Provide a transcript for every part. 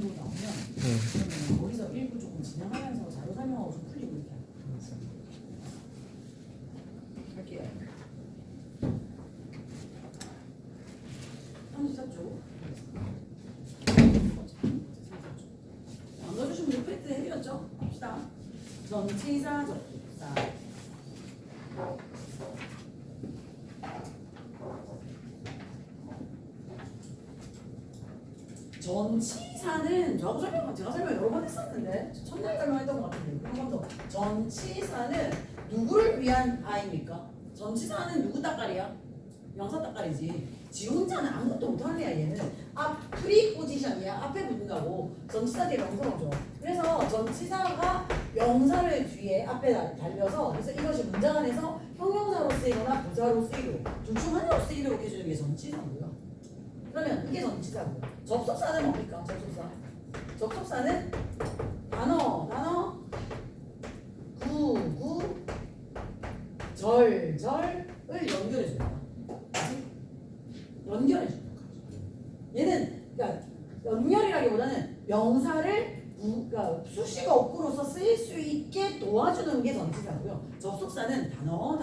정도 나오면 그러면 거기서 일부 조금 진행하면서 자료 설명하고 좀 풀리고 이렇게 할게요. 34쪽 안 넣어주시면 리프레트 해드렸죠? 봅시다. 전치사 접속사 전치사는 제가 설명 여러 번 했었는데 첫날 설명했던 것 같은데 한 번 더. 전치사는 누구를 위한 아입니까? 전치사는 누구 따까리야? 명사 따까리지. 지 혼자는 아무것도 못하는 애야. 얘는 프리포지션이야. 앞에 붙는다고. 전치사 뒤에 명사가 오죠. 그래서 전치사가 명사를 뒤에 앞에 달려서 그래서 이것이 문장 안에서 형용사로 쓰이거나 부사로 쓰이고 둘 중 하나로 쓰이도록 해주는 게 전치사고요. 그러면 이게 전치사고요. 접속사는 뭡니까? 접속사는 단어 구 절을 연결해줘요. 연결해줘요. 얘는 그러니까 연결이라기보다는 명사를 그러니까 수식어 어구로서 쓰일 수 있게 도와주는 게 전치사고요. 접속사는 단어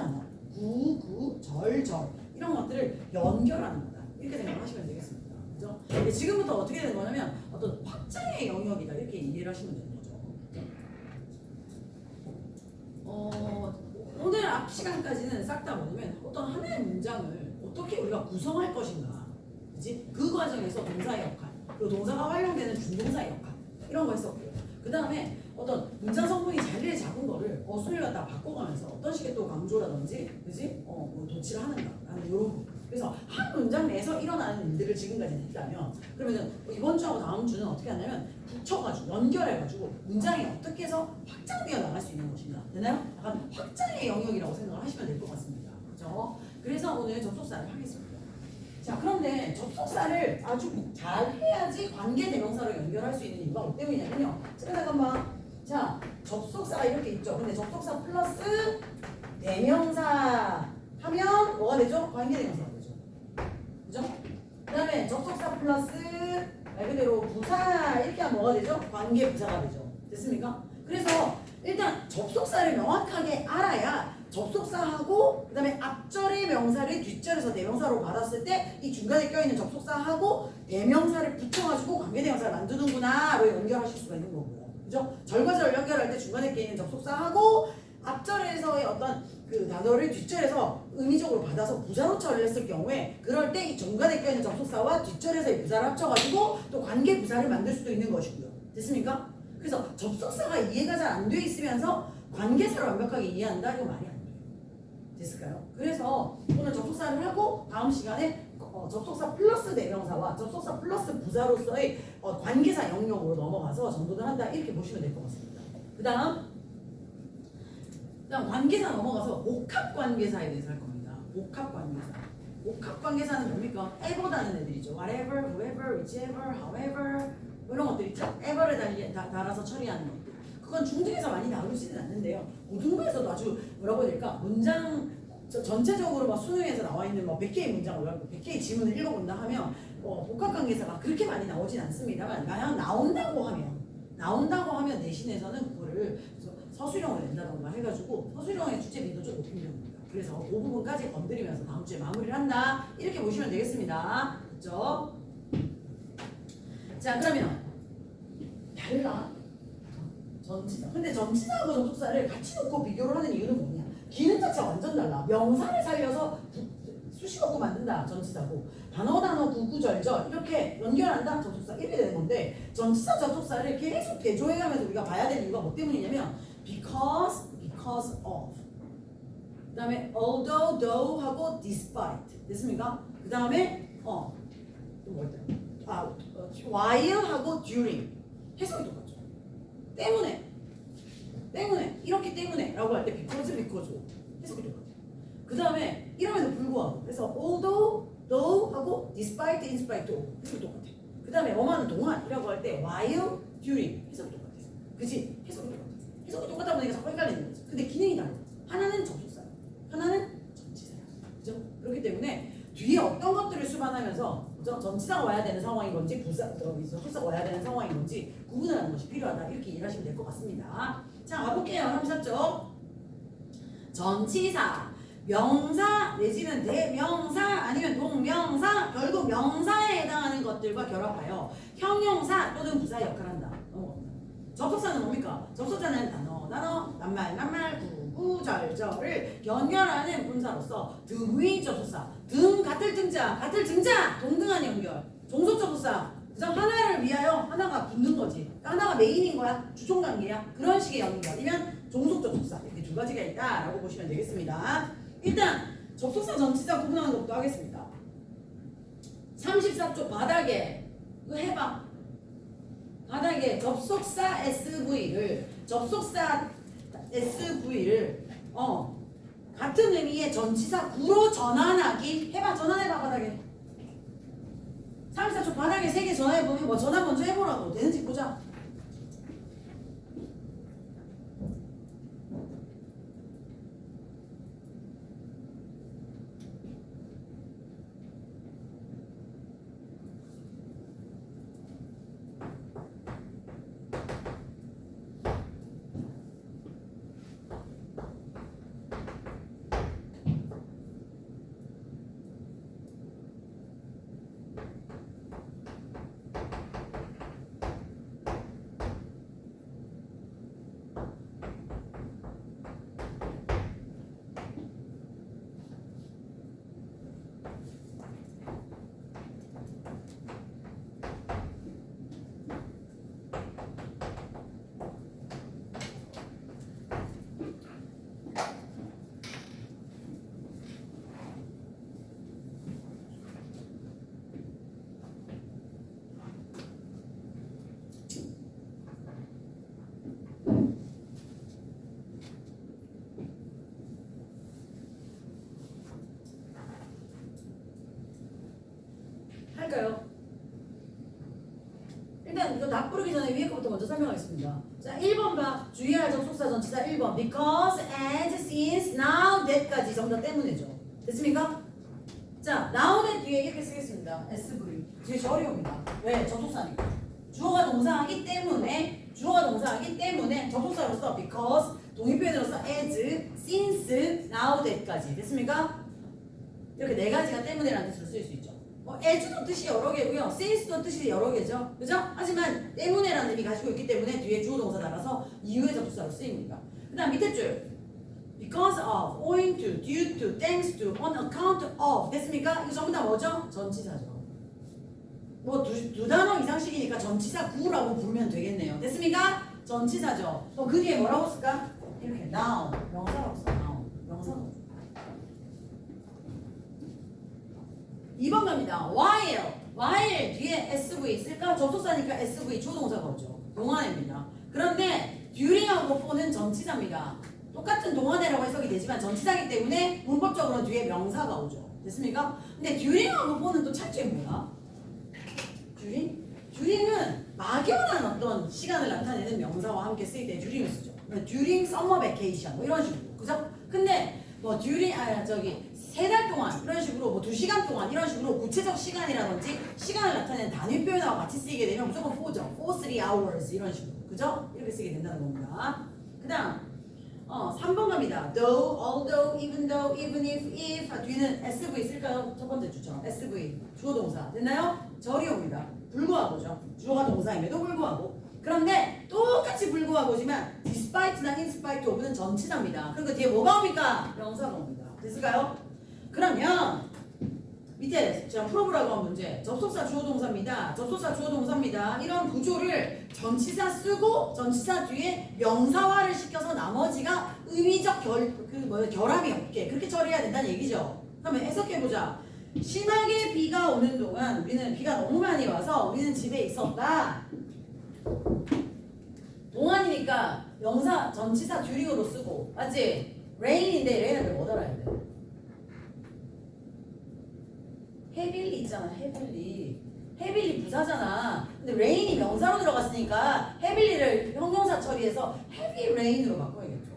구 절 이런 것들을 연결하는 거다. 이렇게 생각하시면 되겠습니다. 그죠? 근데 지금부터 어떻게 되는 거냐면 어떤 확장의 영역이다. 이렇게 이해를 하시면 되는 거죠. 오늘 앞 시간까지는 싹 다 뭐냐면 어떤 하나의 문장을 어떻게 우리가 구성할 것인가, 그치? 그 과정에서 동사의 역할, 그리고 동사가 활용되는 준동사의 역할 이런 거 했었고요. 그 다음에 어떤 문장 성분이 자리를 잡은 거를 어순을 갖다 바꿔가면서 어떤 식의 또 강조라든지, 그지? 뭐 도치를 하는가라는 이런 거. 그래서 한 문장 내에서 일어나는 일들을 지금까지 했다면, 그러면은 이번 주하고 다음 주는 어떻게 하냐면 붙여가지고 연결해가지고 문장이 어떻게 해서 확장되어 나갈 수 있는 것인가, 되나요? 약간 확장의 영역이라고 생각을 하시면 될 것 같습니다. 그죠? 그래서 오늘 접속사를 하겠습니다. 자, 그런데 접속사를 아주 잘 해야지 관계 대명사로 연결할 수 있는 이유가 뭐 때문이냐면요. 잠깐만. 자, 접속사가 이렇게 있죠. 근데 접속사 플러스 대명사 하면 뭐가 되죠? 관계 대명사가 되죠. 그죠? 그 다음에 접속사 플러스 말 그대로 부사 이렇게 하면 뭐가 되죠? 관계 부사가 되죠. 됐습니까? 그래서 일단 접속사를 명확하게 알아야 접속사하고 그 다음에 앞절의 명사를 뒷절에서 대명사로 받았을 때 이 중간에 껴있는 접속사하고 대명사를 붙여가지고 관계대명사를 만드는구나로 연결하실 수가 있는 거고요. 그죠? 절과 절 연결할 때 중간에 껴있는 접속사하고 앞절에서의 어떤 그 단어를 뒷절에서 의미적으로 받아서 부사로 처리를 했을 경우에 그럴 때 이 중간에 껴있는 접속사와 뒷절에서의 부사를 합쳐가지고 또 관계 부사를 만들 수도 있는 것이고요. 됐습니까? 그래서 접속사가 이해가 잘 안 돼 있으면서 관계사를 완벽하게 이해한다? 이거 말이 안 돼요. 됐을까요? 그래서 오늘 접속사를 하고 다음 시간에 접속사 플러스 대명사와 접속사 플러스 부사로서의 관계사 영역으로 넘어가서 전도를 한다. 이렇게 보시면 될 것 같습니다. 그 다음 관계사 넘어가서 복합관계사에 대해서 할 겁니다. 복합관계사는 뭡니까? ever다는 애들이죠. whatever, whoever, whichever, however 이런 것들 있죠. ever를 달아서 처리하는 것들. 그건 중등에서 많이 다루지는 않는데요. 고등부에서도 아주 뭐라고 해야 될까? 문장 전체적으로 막 수능에서 나와 있는 뭐 100개의 문장을 100개의 지문을 읽어본다 하면 복합관계사가 그렇게 많이 나오진 않습니다만 만약 나온다고 하면 내신에서는 그거를 서술형을 낸다던가 해가지고 서술형의 주체비도 좀 높이면 됩니다. 그래서 그 부분까지 건드리면서 다음 주에 마무리를 한다. 이렇게 보시면 되겠습니다. 그렇죠? 자, 그러면 달라. 전치사. 근데 전치사하고 접속사를 같이 놓고 비교를 하는 이유는 뭐냐? 기능 자체가 완전 달라. 명사를 살려서 수식어구 만든다. 전치사고. 단어 구구절절 이렇게 연결한다. 접속사. 이렇게 되는 건데 전치사 접속사를 계속 대조해가면서 우리가 봐야 되는 이유가 뭐 때문이냐면 because of 그 다음에 although, though 하고 despite 됐습니까? 그 다음에 또 뭐였더라? while 하고 during 해석이 똑같죠. 때문에 이렇기 때문에 라고 할 때 because 해석이 똑같아요. 그 다음에 이러면서 불구하고 그래서 although, though 하고 despite, in spite of 해석이 똑같아요. 그 다음에 뭐만 동안이라고 할 때 while, during 해석이 똑같아요. 그치? 해석이 똑같다 보니까 자꾸 헷갈리는 거죠. 근데 기능이 달라요. 하나는 접속사예요. 하나는 전치사예요. 그죠? 그렇기 때문에 뒤에 어떤 것들을 수반하면서 그죠? 전치사가 와야 되는 상황인 건지 접속사가 와야 되는 상황인 건지 구분을 하는 것이 필요하다. 이렇게 이해하시면 될 것 같습니다. 자, 가볼게요. 34쪽. 전치사, 명사 내지는 대명사 아니면 동명사, 결국 명사에 해당하는 것들과 결합하여 형용사 또는 부사 역할을 한다. 접속사는 뭡니까? 접속사는 단어, 낱말, 구구절절을 연결하는 분사로서 등의 접속사, 같을 등자, 동등한 연결, 종속 접속사, 그죠? 하나를 위하여 하나가 붙는 거지. 하나가 메인인 거야, 주종관계야. 그런 식의 연결이면 종속 접속사. 이렇게 두 가지가 있다라고 보시면 되겠습니다. 일단 접속사 전치사 구분하는 것부터 하겠습니다. 34쪽 바닥에 이거 해봐. 바닥에 접속사 SV를 같은 의미의 전치사 구로 전환하기. 해봐. 전환해봐. 바닥에 34쪽 바닥에 3개 전화해보면 뭐 전화 먼저 해보라고. 되는지 보자. 할까요? 일단 이거 다 부르기 전에 위에 거부터 먼저 설명하겠습니다. 자, 1번 봐. 주의할 접속사 전치사 1번. Because, as, since, now, that까지 전부 다 때문에죠. 됐습니까? 자, now, that 뒤에 이렇게 쓰겠습니다. SV. 뒤에 어려웁니다. 왜? 접속사니까. 주어가 동사하기 때문에 접속사로서 because, 동의표현으로서 as, since, now, that까지. 됐습니까? 이렇게 네 가지가 때문에라는 뜻으로 쓰일 수 있죠. as도 뜻이 여러 개고요. since도 뜻이 여러 개죠. 그죠? 하지만 때문에라는 의미 가지고 있기 때문에 뒤에 주어 동사 달아서 이유의 접속사로 쓰입니다. 그 다음 밑에 줄 because of, owing to, due to, thanks to, on account of. 됐습니까? 이거 전부 다 뭐죠? 전치사죠. 뭐 두 단어 이상씩이니까 전치사 구라고 부르면 되겠네요. 됐습니까? 전치사죠. 그럼 그 뒤에 뭐라고 쓸까? 이렇게 noun, 명사라고 써. noun, 명사라고. 2번 갑니다. while 뒤에 SV 있을까? 접속사니까 SV 주어동사가 오죠. 동안입니다. 그런데 during하고 for는 전치사입니다. 똑같은 동안이라고 해석이 되지만 전치사이기 때문에 문법적으로는 뒤에 명사가 오죠. 됐습니까? 근데 during하고 for는 또 차이점이 뭐야? during은 막연한 어떤 시간을 나타내는 명사와 함께 쓰일 때 during을 쓰죠. during summer vacation 뭐 이런 식으로. 그죠? 근데 뭐 during 3달 동안 이런 식으로 뭐 2시간 동안 이런 식으로 구체적 시간이라든지 시간을 나타내는 단위 표현하고 같이 쓰이게 되면 무조건 for죠. for 3 hours 이런 식으로. 그죠? 이렇게 쓰게 된다는 겁니다. 그 다음 3번 갑니다. though, although, even though, even if 뒤는 SV 있을까요? 첫 번째 주처럼 SV 주어 동사 됐나요? 절이 옵니다. 불구하고죠. 주어가 동사임에도 불구하고. 그런데 똑같이 불구하고지만 despite나 in spite of는 전치사입니다. 그리고 뒤에 뭐가 옵니까? 명사가 옵니다. 됐을까요? 그러면 밑에 제가 풀어보라고 한 문제. 접속사 주어 동사입니다. 접속사 주어 동사입니다. 이런 구조를 전치사 쓰고 전치사 뒤에 명사화를 시켜서 나머지가 의미적 결함이 없게 그렇게 처리해야 된다는 얘기죠. 그러면 해석해보자. 심하게 비가 오는 동안 우리는 비가 너무 많이 와서 우리는 집에 있었다. 동안이니까 명사 전치사 during으로 쓰고 맞지? rain인데 rain을 뭐 달아야 돼? heavily 있잖아. heavily 부사잖아. 근데 rain이 명사로 들어갔으니까 heavily를 형용사 처리해서 heavy rain으로 바꿔야겠죠.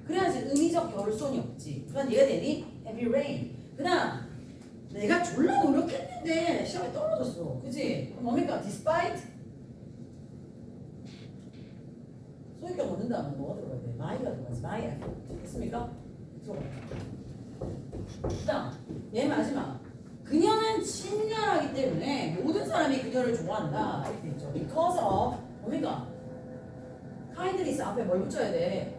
그래야지 의미적 결손이 없지. 그건 이해가 되니? heavy rain. 그 다음 내가 졸라 노력했는데 시험에 떨어졌어. 그지? 그럼 뭡니까? despite 소유격 얻는다면 뭐가 들어가야 돼? my가 들어가지. my effort. 됐습니까? 들어가자. 그 다음 얘 마지막. 그녀는 친절하기 때문에 모든 사람이 그녀를 좋아한다. 이렇게 돼 있죠. because of 뭡니까? kindness 앞에 뭘 붙여야 돼?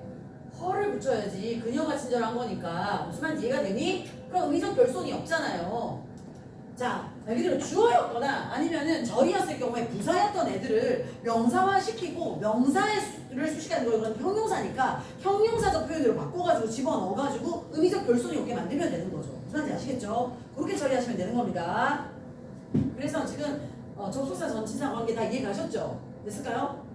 her를 붙여야지. 그녀가 친절한 거니까. 무슨 말인지 이해가 되니? 그럼 의미적 결손이 없잖아요. 자, 말 그대로 주어였거나 아니면은 절이었을 경우에 부사였던 애들을 명사화시키고 명사를 수식하는 거 이건 형용사니까 형용사적 표현으로 바꿔가지고 집어넣어가지고 의미적 결손이 오게 만들면 되는 거죠. 무슨 말인지 아시겠죠? 그렇게 처리하시면 되는 겁니다. 그래서 지금 접속사 전치사 관계 다 이해 가셨죠? 됐을까요?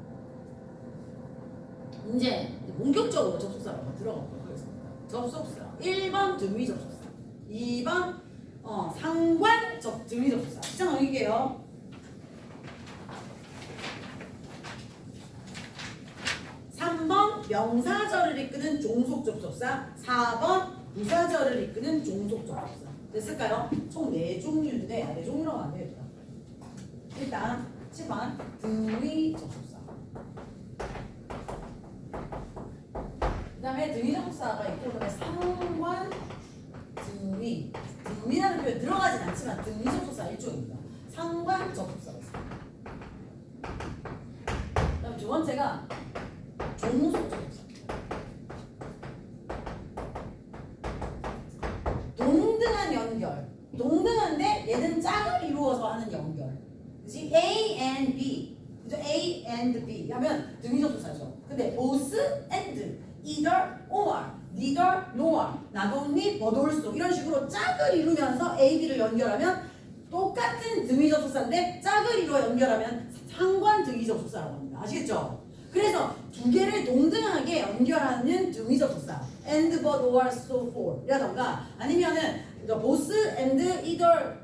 이제 본격적으로 접속사로 한번 들어가 보도록 하겠습니다. 접속사 1번 등위 접속사 2번 상관 등위 접속사 시작 넘길게요. 3번 명사절을 이끄는 종속 접속사 4번 부사절을 이끄는 종속 접속사 됐을까요? 총 4종류인데 4종류라고 안 되겠다. 일단 10번 등위 접속사 그 다음에 등위 접속사가 있고 그다음에 상관 등위라는 표현 들어가진 않지만 등위 접속사 일종입니다. 상관 접속사가 있습니다. 그 다음에 두 번째가 종속 접속사 동등한 연결 동등한데 얘는 짝을 이루어서 하는 연결 그치? A and B 그죠? A and B 하면 등위 접속사죠. 근데 both and either or neither nor not only but also 이런 식으로 짝을 이루면서 A, B를 연결하면 똑같은 등위 접속사인데 짝을 이루어 연결하면 상관 등위 접속사라고 합니다. 아시겠죠? 그래서 두 개를 동등하게 연결하는 등위 접속사 and, but, or, so, for 이라던가 아니면은 both and, either,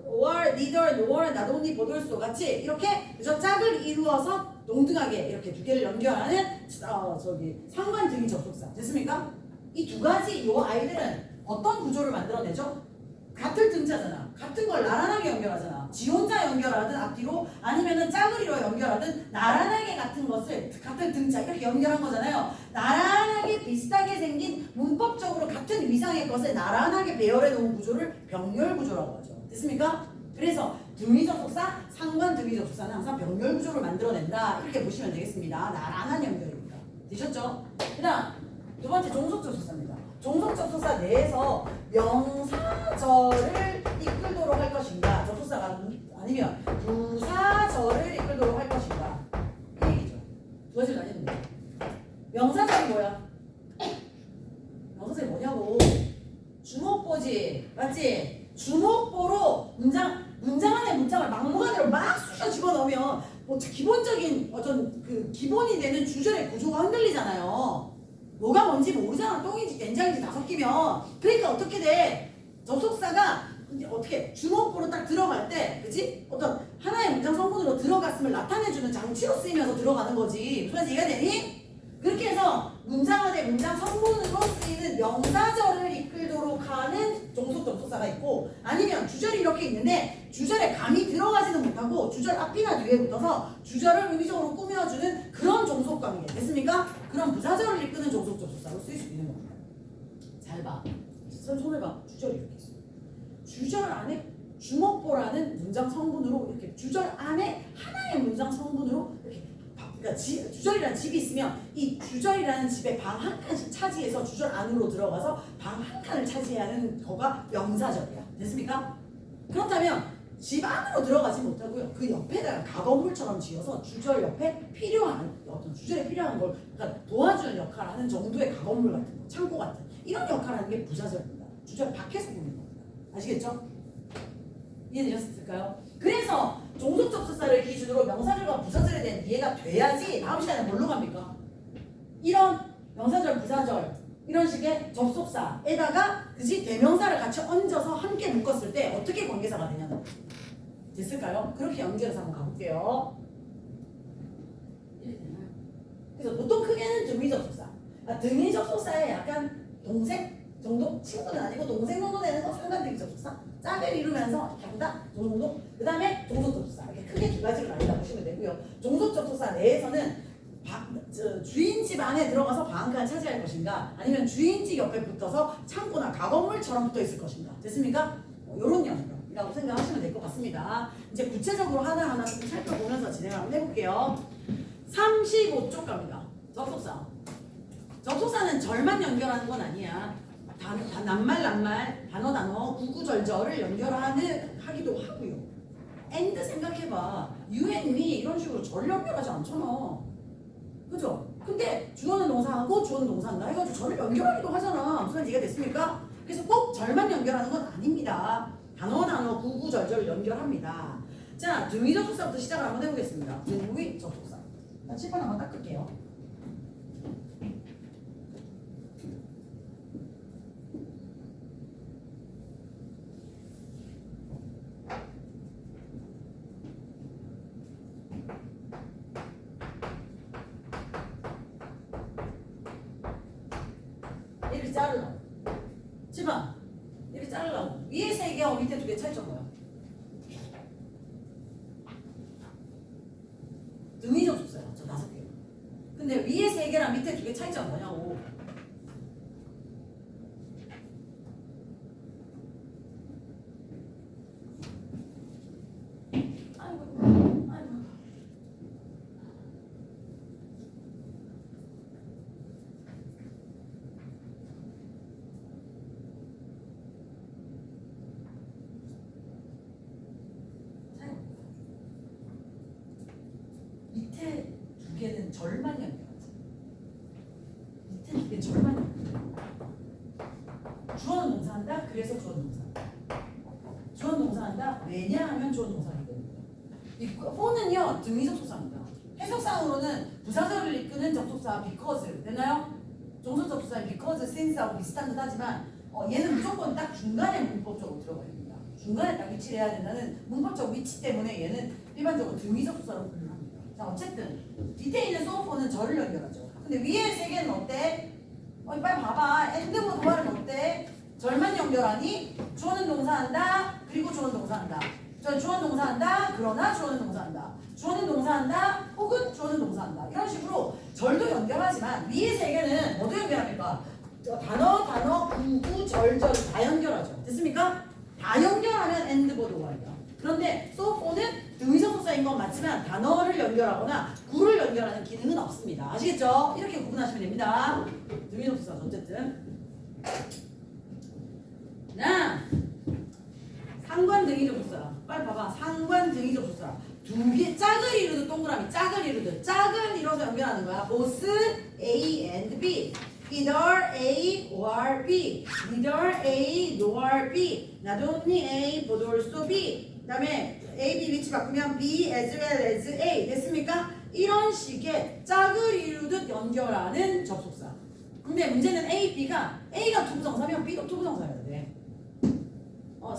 or, neither, nor, not only, but also 같이 이렇게 그죠? 짝을 이루어서 동등하게 이렇게 두 개를 연결하는 상관 등위 접속사 됐습니까? 이 두 가지 요 아이들은 어떤 구조를 만들어내죠? 같은 등자잖아. 같은 걸 나란하게 연결하잖아. 지 혼자 연결하든 앞뒤로 아니면은 짝을 이루어 연결하든 나란하게 같은 것을 같은 등자 이렇게 연결한 거잖아요. 나란하게 비슷하게 생긴 문법적으로 같은 위상의 것을 나란하게 배열해 놓은 구조를 병렬 구조라고 하죠. 됐습니까? 그래서 등위 접속사, 상관 등위 접속사는 항상 병렬 구조를 만들어낸다. 이렇게 보시면 되겠습니다. 나란한 연결입니다. 되셨죠? 그다음 두 번째 종속 접속사입니다. 종속 접속사 내에서 명사절을 이끌도록 할 것인가 접속사가 아니면 부사절을 이끌도록 할 것인가 이 얘기죠. 두 가지를 나뉘는데 명사절이 뭐야? 명사절이 뭐냐고 주목보지 맞지? 주목보로 문장 안에 문장을 막무가내로 막 쑤셔 집어넣으면 뭐 기본적인 어떤 그 기본이 되는 주절의 구조가 흔들리잖아요. 뭐가 뭔지 모르잖아. 똥인지 된장인지 다 섞이면. 그러니까 어떻게 돼? 접속사가 이제 어떻게 주목보로 딱 들어갈 때, 그치? 어떤 하나의 문장 성분으로 들어갔음을 나타내주는 장치로 쓰이면서 들어가는 거지. 무슨 말인지 이해가 되니? 그렇게 해서 문장 안에 문장 성분으로 쓰이는 명사절을 이끌도록 하는 종속 접속사가 있고 아니면 주절이 이렇게 있는데 주절에 감이 들어가지는 못하고 주절 앞이나 뒤에 붙어서 주절을 의미적으로 꾸며주는 그런 종속관계 됐습니까? 그런 부사절을 이끄는 종속 접속사로 쓰일 수 있는 겁니다. 잘 봐. 손을 봐. 주절이 이렇게 있어. 주절 안에 주목보라는 문장 성분으로 이렇게 주절 안에 하나의 문장 성분으로 이렇게 그러니까 주절이라는 집이 있으면 이 주절이라는 집에 방 한 칸씩 차지해서 주절 안으로 들어가서 방 한 칸을 차지하는 거가 명사절이야. 됐습니까? 그렇다면 집 안으로 들어가지 못하고요. 그 옆에다가 가건물처럼 지어서 주절 옆에 필요한 어떤 주절에 필요한 걸 그러니까 도와주는 역할을 하는 정도의 가건물 같은 거, 창고 같은 이런 역할을 하는 게 부사절입니다. 주절 밖에서 보는 겁니다. 아시겠죠? 이해되셨을까요? 그래서 종속 접속사를 기준으로 명사절과 부사절에 대한 이해가 돼야지 다음 시간에 뭘로 갑니까? 이런 명사절, 부사절 이런 식의 접속사에다가 그지 대명사를 같이 얹어서 함께 묶었을 때 어떻게 관계사가 되냐는 됐을까요? 그렇게 연결해서 한번 가볼게요. 그래서 보통 크게는 등위 접속사. 등위 접속사의 약간 동생? 정도? 친구는 아니고 동생 정도 되는 거 상관되기 접속사. 짝을 이루면서 경다, 정도. 그 다음에 종속 접속사. 이렇게 크게 두 가지로 나뉘다 보시면 되고요. 종속 접속사 내에서는 주인 집 안에 들어가서 방앗간을 차지할 것인가, 아니면 주인 집 옆에 붙어서 창고나 가건물처럼 붙어 있을 것인가. 됐습니까? 이런 영역이라고 생각하시면 될 것 같습니다. 이제 구체적으로 하나하나 좀 살펴보면서 진행을 한번 해볼게요. 35쪽 갑니다. 접속사. 접속사는 절만 연결하는 건 아니야. 낱말, 단어, 구구절절을 하기도 하고요. and 생각해봐. you and me 이런 식으로 절 연결하지 않잖아. 그죠? 근데 주어는 동사하고 주어는 동사한다 해가지고 절을 연결하기도 하잖아. 무슨 이해가 됐습니까? 그래서 꼭 절만 연결하는 건 아닙니다. 단어, 구구절절을 연결합니다. 자, 등위 접속사부터 시작을 한번 해보겠습니다. 등위 접속사. 자, 칠판 한번 닦을게요. 이렇게 자르라고. 7번 이렇게 자르라고. 위에 3개하고 밑에 2개 차이점 뭐야? 등위 접속사요. 저 5개. 근데 위에 3개랑 밑에 2개 차이점 뭐냐고. 밑에 2개는 절만 연결하지. 밑에 2개는 절만 연결. 주어는 동사한다. 그래서 주어는 동사한다. 주어는 동사한다. 왜냐하면 주어는 동사이기 때문에. 이 for는요 등위 접속사입니다. 해석상으로는 부사절을 이끄는 접속사 because 되나요? 종속 접속사 because, since하고 비슷한 듯 하지만 얘는 무조건 딱 중간에 문법적으로 들어가야 됩니다. 중간에 딱 위치를 해야 된다는 문법적 위치 때문에 얘는 일반적으로 등위 접속사로 분류합니다. 자, 어쨌든 밑에 있는 소포는 절을 연결하죠. 근데 위에 3개는 어때? 빨리 봐봐. and 모드와는 어때? 절만 연결하니 주어는 동사한다. 그리고 주어는 동사한다. 주어는 동사한다. 그러나 주어는 동사한다. 주어는 동사한다. 혹은 주어는 동사한다. 이런 식으로 절도 연결하지만 위에 3개는 뭐도 연결합니까? 단어, 구구, 절다 연결하죠. 됐습니까? 다 연결하면 and 모드와이다. 그런데 소포는 등위 접속사인 건 맞지만 단어를 연결하거나 구를 연결하는 기능은 없습니다. 아시겠죠? 이렇게 구분하시면 됩니다. 등위 접속사 어쨌든. 자, 상관 등위 접속사. 빨리 봐봐. 상관 등위 접속사. 2개 짝을 이루듯 동그라미 짝을 이루듯 짝을 이뤄서 연결하는 거야. both A and B. either A or B. neither A nor B. not only A but also B. 그 다음에 A, B 위치 바꾸면 B as well as A. 됐습니까? 이런 식의 짝을 이루듯 연결하는 접속사. 근데 문제는 A, B가 A가 투부정사면 B도 투부정사여야 돼.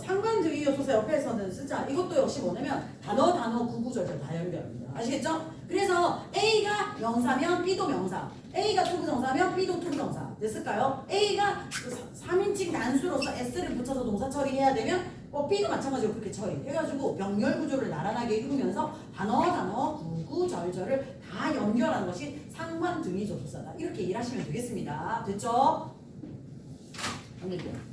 상관 등위 접속사 옆에서는 쓰자. 이것도 역시 뭐냐면 단어, 구구절절 다 연결합니다. 아시겠죠? 그래서 A가 명사면 B도 명사. A가 투부정사면 B도 투부정사. 됐을까요? A가 3인칭 단수로서 S를 붙여서 동사 처리해야 되면 B도 마찬가지로 그렇게 처리해가지고 병렬 구조를 나란하게 이루면서 단어, 구구절절을 다 연결하는 것이 상관 등위 접속사다. 이렇게 이해하시면 되겠습니다. 됐죠? 넘길게요.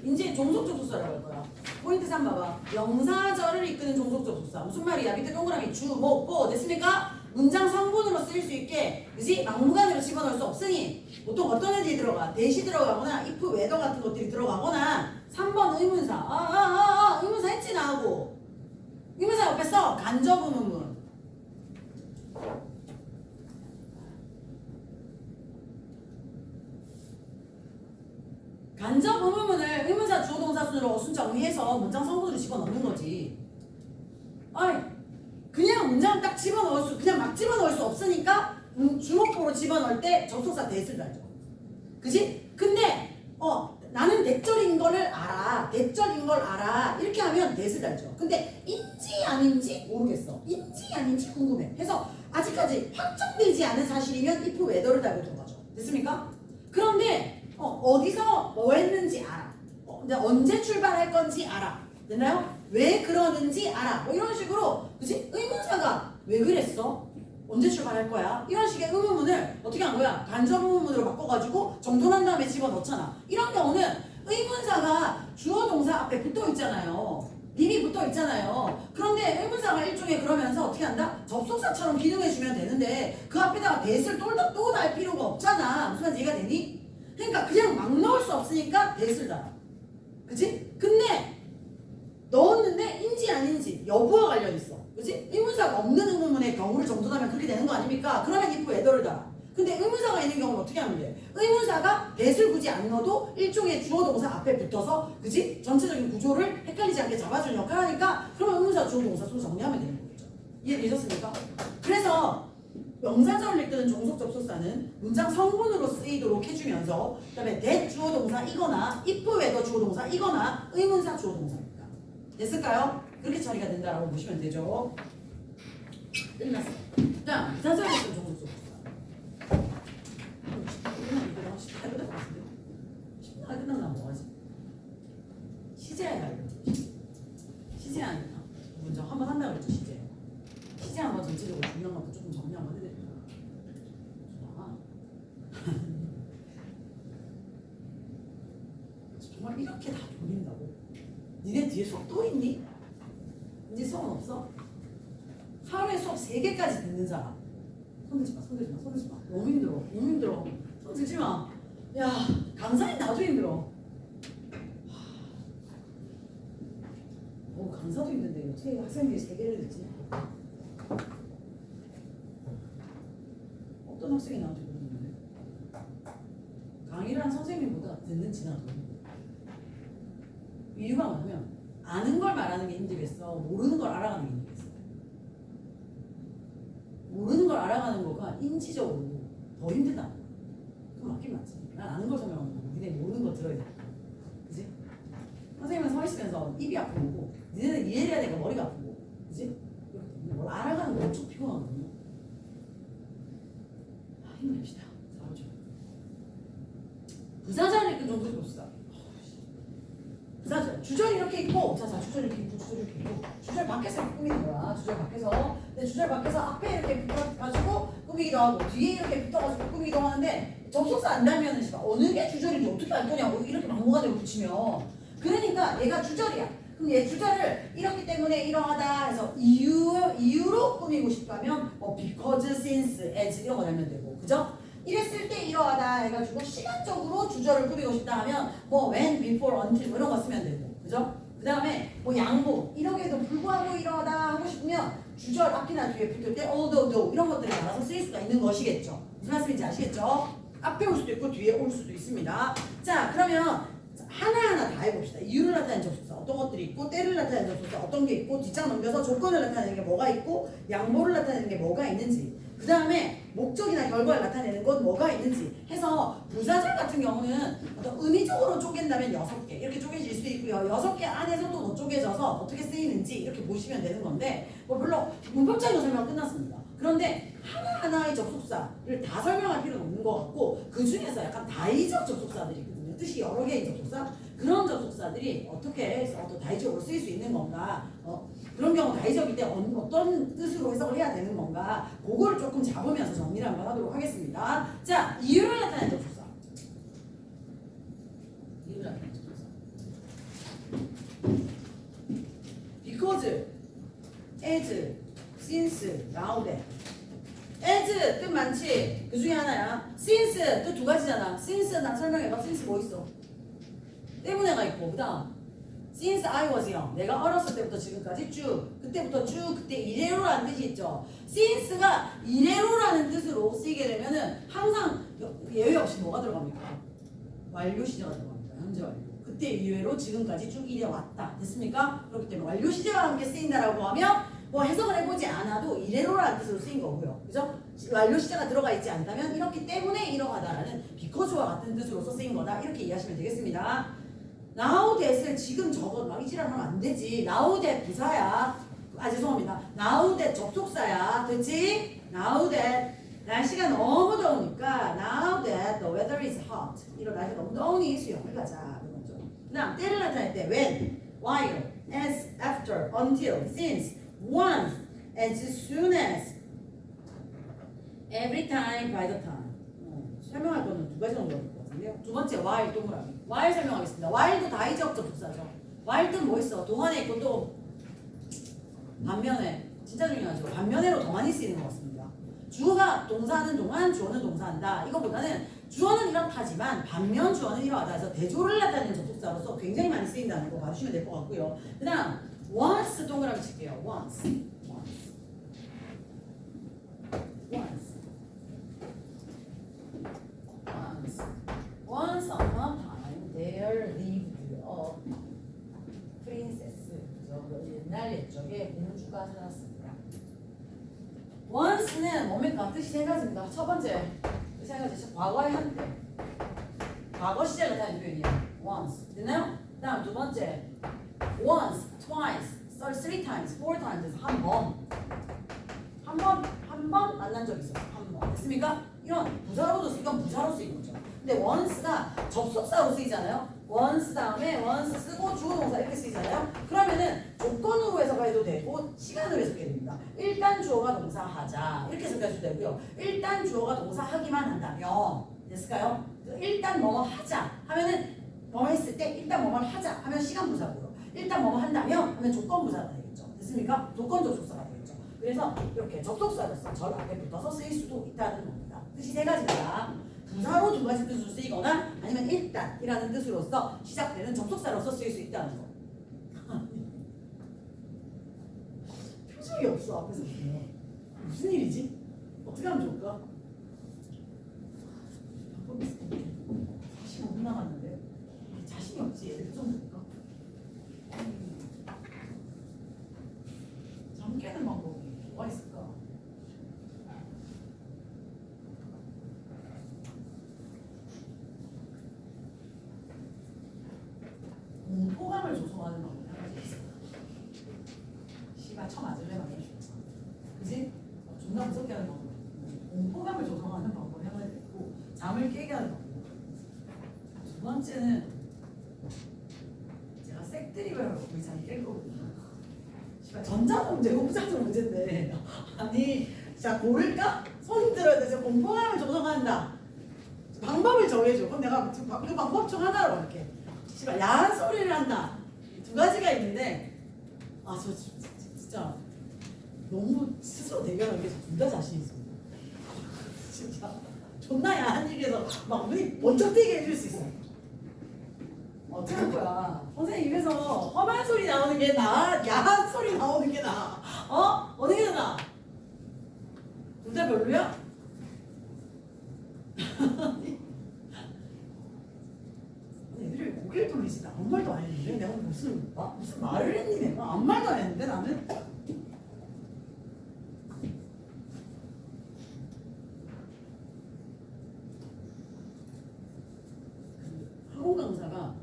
이제 종속 접속사라고 할 거야. 포인트 3 봐봐. 명사절을 이끄는 종속 접속사. 무슨 말이야? 밑에 동그라미 주, 목, 보 됐습니까? 문장 성분으로 쓰일 수 있게, 그지? 막무가내로 집어넣을 수 없으니 보통 어떤 애들이 들어가? 대시 들어가거나 if, whether 같은 것들이 들어가거나 3번 의문사. 의문사 했지 나하고. 의문사 옆에 써. 간접 의문문. 간접 의문문을 의문사 주어 동사 순으로 순 정리해서 문장 성분으로 집어넣는 거지. 아이, 그냥 문장 딱 집어넣을 수, 그냥 막 집어넣을 수 없으니까 주목보로 집어넣을 때 접속사 대를 달죠. 그지? 근데 나는 대절인 거를 알아. 대절인 걸 알아. 이렇게 하면 대를 달죠. 근데 인지 아닌지 모르겠어. 인지 아닌지 궁금해. 해서 아직까지 확정되지 않은 사실이면 if whether를 달고 들어가죠. 됐습니까? 그런데 어디서 뭐 했는지 알아. 근데 언제 출발할 건지 알아. 됐나요? 왜 그러는지 알아. 뭐 이런 식으로 그치? 의문사가 왜 그랬어? 언제 출발할 거야? 이런 식의 의문문을 어떻게 한 거야? 간접 의문문으로 바꿔가지고 정돈한 다음에 집어넣잖아. 이런 경우는 의문사가 주어 동사 앞에 붙어 있잖아요. 이미 붙어 있잖아요. 그런데 의문사가 일종의 그러면서 어떻게 한다? 접속사처럼 기능해주면 되는데 그 앞에다가 that을 또 달 필요가 없잖아. 무슨 말인지 이해가 되니? 그러니까 그냥 막 넣을 수 없으니까 that을 달아. 그치? 근데 넣었는데 인지 아닌지 여부와 관련있어. 그치? 의문사가 없는 의문문의 경우를 정돈하면 그렇게 되는 거 아닙니까? 그러면 if whether를 달아. 근데 의문사가 있는 경우는 어떻게 하면 돼? 의문사가 that을 굳이 안 넣어도 일종의 주어 동사 앞에 붙어서 그치? 전체적인 구조를 헷갈리지 않게 잡아주는 역할을 하니까 그러면 의문사 주어 동사 순서 정리하면 되는 거겠죠. 이해되셨습니까? 그래서 명사절을 이끄는 종속 접속사는 문장 성분으로 쓰이도록 해주면서 그 다음에 that 주어 동사이거나 if whether 주어 동사이거나 의문사 주어 동사입니다. 됐을까요? 그렇게 처리가 된다라고 보시면 되죠. 끝났어요. 자, 명사절을 이끄는 종속 접속사. 10분 끝나면 뭐하지? 시제야 알려. 시제 아니야. 먼저 한번 한다고 그랬죠. 시제 한번 전체적으로 중요한 것도 조금 정리 한번 해드릴게요. 좋아. 정말 이렇게 다 돌린다고? 니네 뒤에 수업 또 있니? 이제 수업은 없어? 하루에 수업 3개까지 듣는 사람. 손 들지 마. 너무 힘들어. 손 들지 마. 야, 강사님 나도 힘들어. 강사도 힘든데 어떻게 학생들이 3개를 듣지? 어떤 학생이 나한테 그러는데 강의를 한 선생님보다 듣는 지나도 이유가 뭐냐면 아는 걸 말하는 게 힘들겠어? 모르는 걸 알아가는 게 힘들겠어? 모르는 걸 알아가는 거가 인지적으로 더 힘들다. 그럼 맞긴 맞지. 난 아는 걸 설명하는 거고 니네 모르는 거 들어야 돼. 그치? 선생님은 서 있으면서 입이 아픈 거고 니네는 이해를 해야 되니까 머리가 아프고 그치? 그렇기 때문에 뭘 알아가는 거 엄청 피곤하거든요. 힘냅시다. 4주. 부사절 이렇게 정도 봅시다. 부사절. 주절 이렇게 있고 자 주절 이렇게 있고 주절 이렇게 있고 주절 밖에서 이렇게 꾸미는 거야. 주절 밖에서. 근데 주절 밖에서 앞에 이렇게 붙어가지고 꾸미기도 하고 뒤에 이렇게 붙어가지고 꾸미기도 하는데 접속사 안 달면은 어느 게 주절인지 어떻게 알 거냐고 이렇게 막무가내로 붙이면 그러니까 얘가 주절이야. 그럼 얘 주절을 이렇기 때문에 이러하다 해서 이유로 꾸미고 싶다면 뭐 because, since, as 이런 거 달면 되고 그죠? 이랬을 때 이러하다 해가지고 시간적으로 주절을 꾸미고 싶다 하면 뭐 when, before, until 뭐 이런 거 쓰면 되고 그죠? 그 다음에 뭐 양보 이렇게도 불구하고 이러하다 하고 싶으면 주절 앞이나 뒤에 붙을 때 although, though 이런 것들이 알아서 쓰일 수가 있는 것이겠죠. 무슨 말씀인지 아시겠죠? 앞에 올 수도 있고 뒤에 올 수도 있습니다. 자 그러면 하나하나 다 해봅시다. 이유를 나타내는 접속사 어떤 것들이 있고 때를 나타내는 접속사 어떤 게 있고 뒷장 넘겨서 조건을 나타내는 게 뭐가 있고 양보를 나타내는 게 뭐가 있는지 그 다음에 목적이나 결과를 나타내는 건 뭐가 있는지 해서 부사절 같은 경우는 어떤 의미적으로 쪼갠다면 6개 이렇게 쪼개질 수 있고요. 6개 안에서 또 더 쪼개져서 어떻게 쓰이는지 이렇게 보시면 되는 건데 뭐 별로 문법적인 설명 끝났습니다. 그런데 하나하나의 접속사를 다 설명할 필요는 없는 것 같고 그 중에서 약간 다의적 접속사들이 있거든요. 뜻이 여러 개의 접속사 그런 접속사들이 어떻게 해서 또 다의적으로 쓰일 수 있는 건가 그런 경우 다의적일 때 어떤 뜻으로 해석을 해야 되는 건가 그거를 조금 잡으면서 정리를 한번 하도록 하겠습니다. 자, 이유를 나타내는 접속사 이유를 나타내는 접속사 because, as, since, now, that as 뜻 많지? 그 중에 하나야. since 뜻 2가지잖아. since 나 설명해봐. since 뭐 있어? 때문에가 있고 그 다음 since I was young 내가 어렸을 때부터 지금까지 쭉 그때부터 쭉 그때 이래로라는 뜻이 있죠. since가 이래로라는 뜻으로 쓰이게 되면은 항상 예외 없이 뭐가 들어갑니까? 완료 시제가 들어갑니다. 현재 완료. 그때 이후로 지금까지 쭉 이래 왔다. 됐습니까? 그렇기 때문에 완료 시제와 함께 쓰인다라고 하면 뭐 해석을 해보지 않아도 이래로라는 뜻으로 쓰인 거고요. 그죠? 완료 시제가 들어가 있지 않다면 이렇기 때문에 이러하다라는 because와 같은 뜻으로서 쓰인 거다. 이렇게 이해하시면 되겠습니다. now that을 지금 저거 막 이지랄 하면 안 되지. now that 부사야. 죄송합니다. Now that 접속사야. 됐지? Now that 날씨가 너무 더우니까 now that the weather is hot. 이런 날씨가 너무 더우니 수영을 가자. 그런 거죠. 그다음 때를 나타낼 때 when, while, as, after, until, since, once, as soon as, every time, by the time. 설명할 거는 두 가지 정도 될 것 같은데요. 두 번째 while 동그라미. while 설명하겠습니다. while도 다이적 접속사죠. while도 뭐 있어? 동안에 있고 또 반면에 진짜 중요하죠. 반면에로 더 많이 쓰이는 것 같습니다. 주어가 동사하는 동안 주어는 동사한다. 이거보다는 주어는 이렇다지만 반면 주어는 이러하다 해서 대조를 나타내는 접속사로서 굉장히 많이 쓰인다는 거 봐주시면 될 것 같고요. 그 다음 once 동그라미 칠게요. once upon a time there lived a princess. 옛날 옛적에 공주가 살았습니다. once는 뭡니까? 뜻이 세 가지입니다. 첫 번째, 세 가지. 과거의 한때. 과거 시제를 나타내는 표현이에요. once. 됐나요? 그 다음 두 번째, once, twice, three times, four times. 한 번. 한 번 만난 적 있어요. 한 번. 됐습니까? 이건 부사로도 이건 부사로 쓰이는 거죠. 근데 once가 접속사로 쓰이잖아요. once 다음에 once 쓰고 주어 동사 이렇게 쓰이잖아요. 그러면은 조건으로 해석해도 되고 시간으로 해석해도 됩니다. 일단 주어가 동사하자 이렇게 해석해도 되고요. 일단 주어가 동사하기만 한다면 됐을까요? 일단 뭐뭐 하자 하면은 뭐뭐 했을 때 일단 뭐뭐 하자 하면 시간 부사고요. 일단 뭐뭐 한다면 하면 조건 부사가 되겠죠. 됐습니까? 조건 접속사가 되겠죠. 그래서 이렇게 접속사로서 절 앞에 붙어서 쓰일 수도 있다는 겁니다. 뜻이 세 가지입니다. 부사로 두 가지 뜻으로 쓰이거나 아니면 일단이라는 뜻으로서 시작되는 접속사로서 쓰일 수 있다는 거. 표정이 없어 앞에서. 무슨 일이지? 어떻게 하면 좋을까? 방법이 있을 텐데 45분 남았는데 자신이 없지. 얘들 표정 볼까? 잠 깨는 방법이 뭐가 있을까? 공포감을 조성하는 방법이 한 가지 있어. 씨발 쳐맞을래 말이야. 그지? 존나 무섭게 하는 방법. 공포감을 조성하는 방법이 한 가지 있고 잠을 깨게 하는 방법. 두 번째는 제가 색드립을 하고 거의 잠이 깰 거거든요. 씨발 전자도 문제고 후자도 문제인데 아니 자 고를까? 손 들어야 돼. 공포감을 조성한다. 방법을 정해줘. 그럼 내가 그 방법 중 하나로 할게. 씨발 야한 소리를 한다. 두 가지가 있는데 저 진짜 너무 스스로 대결하는 게 둘 다 자신 있습니다. 진짜 존나 야한 일에서 막 눈이 번쩍 뜨게 해줄 수 있어. 어떻게 할 거야? 선생님 입에서 험한 소리 나오는 게 나아? 야한 소리 나오는 게 나아? 어느 게 나아? 둘 다 별로야? 애들이 고개를 돌리지. 아무 말도 안 했는데 내가 무슨 말을 했니 내가? 아무 말도 안 했는데 나는? 학원 강사가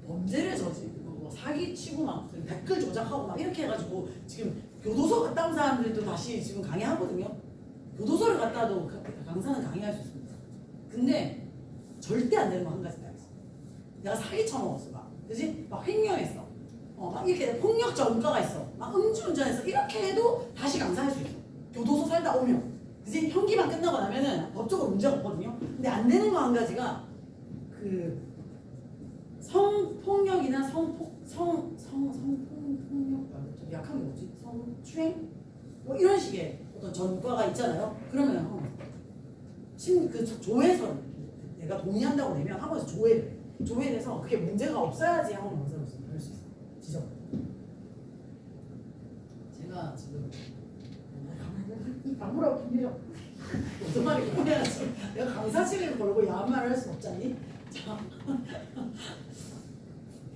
범죄를 저지르고 뭐 사기치고 막 댓글 조작하고 막 이렇게 해가지고 지금 교도소 갔다 온 사람들도 다시 지금 강의하거든요. 교도소를 갔다 와도 강사는 강의할 수 있습니다. 근데 절대 안 되는 거 한 가지 딱 있어. 내가 사기 쳐먹었어 막. 그지? 막 횡령했어. 막 이렇게 폭력 전과가 있어. 막 음주운전했어. 이렇게 해도 다시 강사할 수 있어. 교도소 살다 오면. 그지? 형기만 끝나고 나면은 법적으로 문제가 없거든요. 근데 안 되는 거 한 가지가 그 성폭력이나 성폭력 좀 약한 게 뭐지? 성추행? 뭐 이런 식의 어떤 전과가 있잖아요. 그러면 그 조회선 내가 동의한다고 내면 학원에서 조회를 해서 그게 문제가 없어야지 학원 강사로서 할 수 있어. 지적. 제가 지금 방구라고 김유정 무슨 말이 뭐야지? 내가 강사실을 걸고 야한 말을 할 수 없잖니? 자,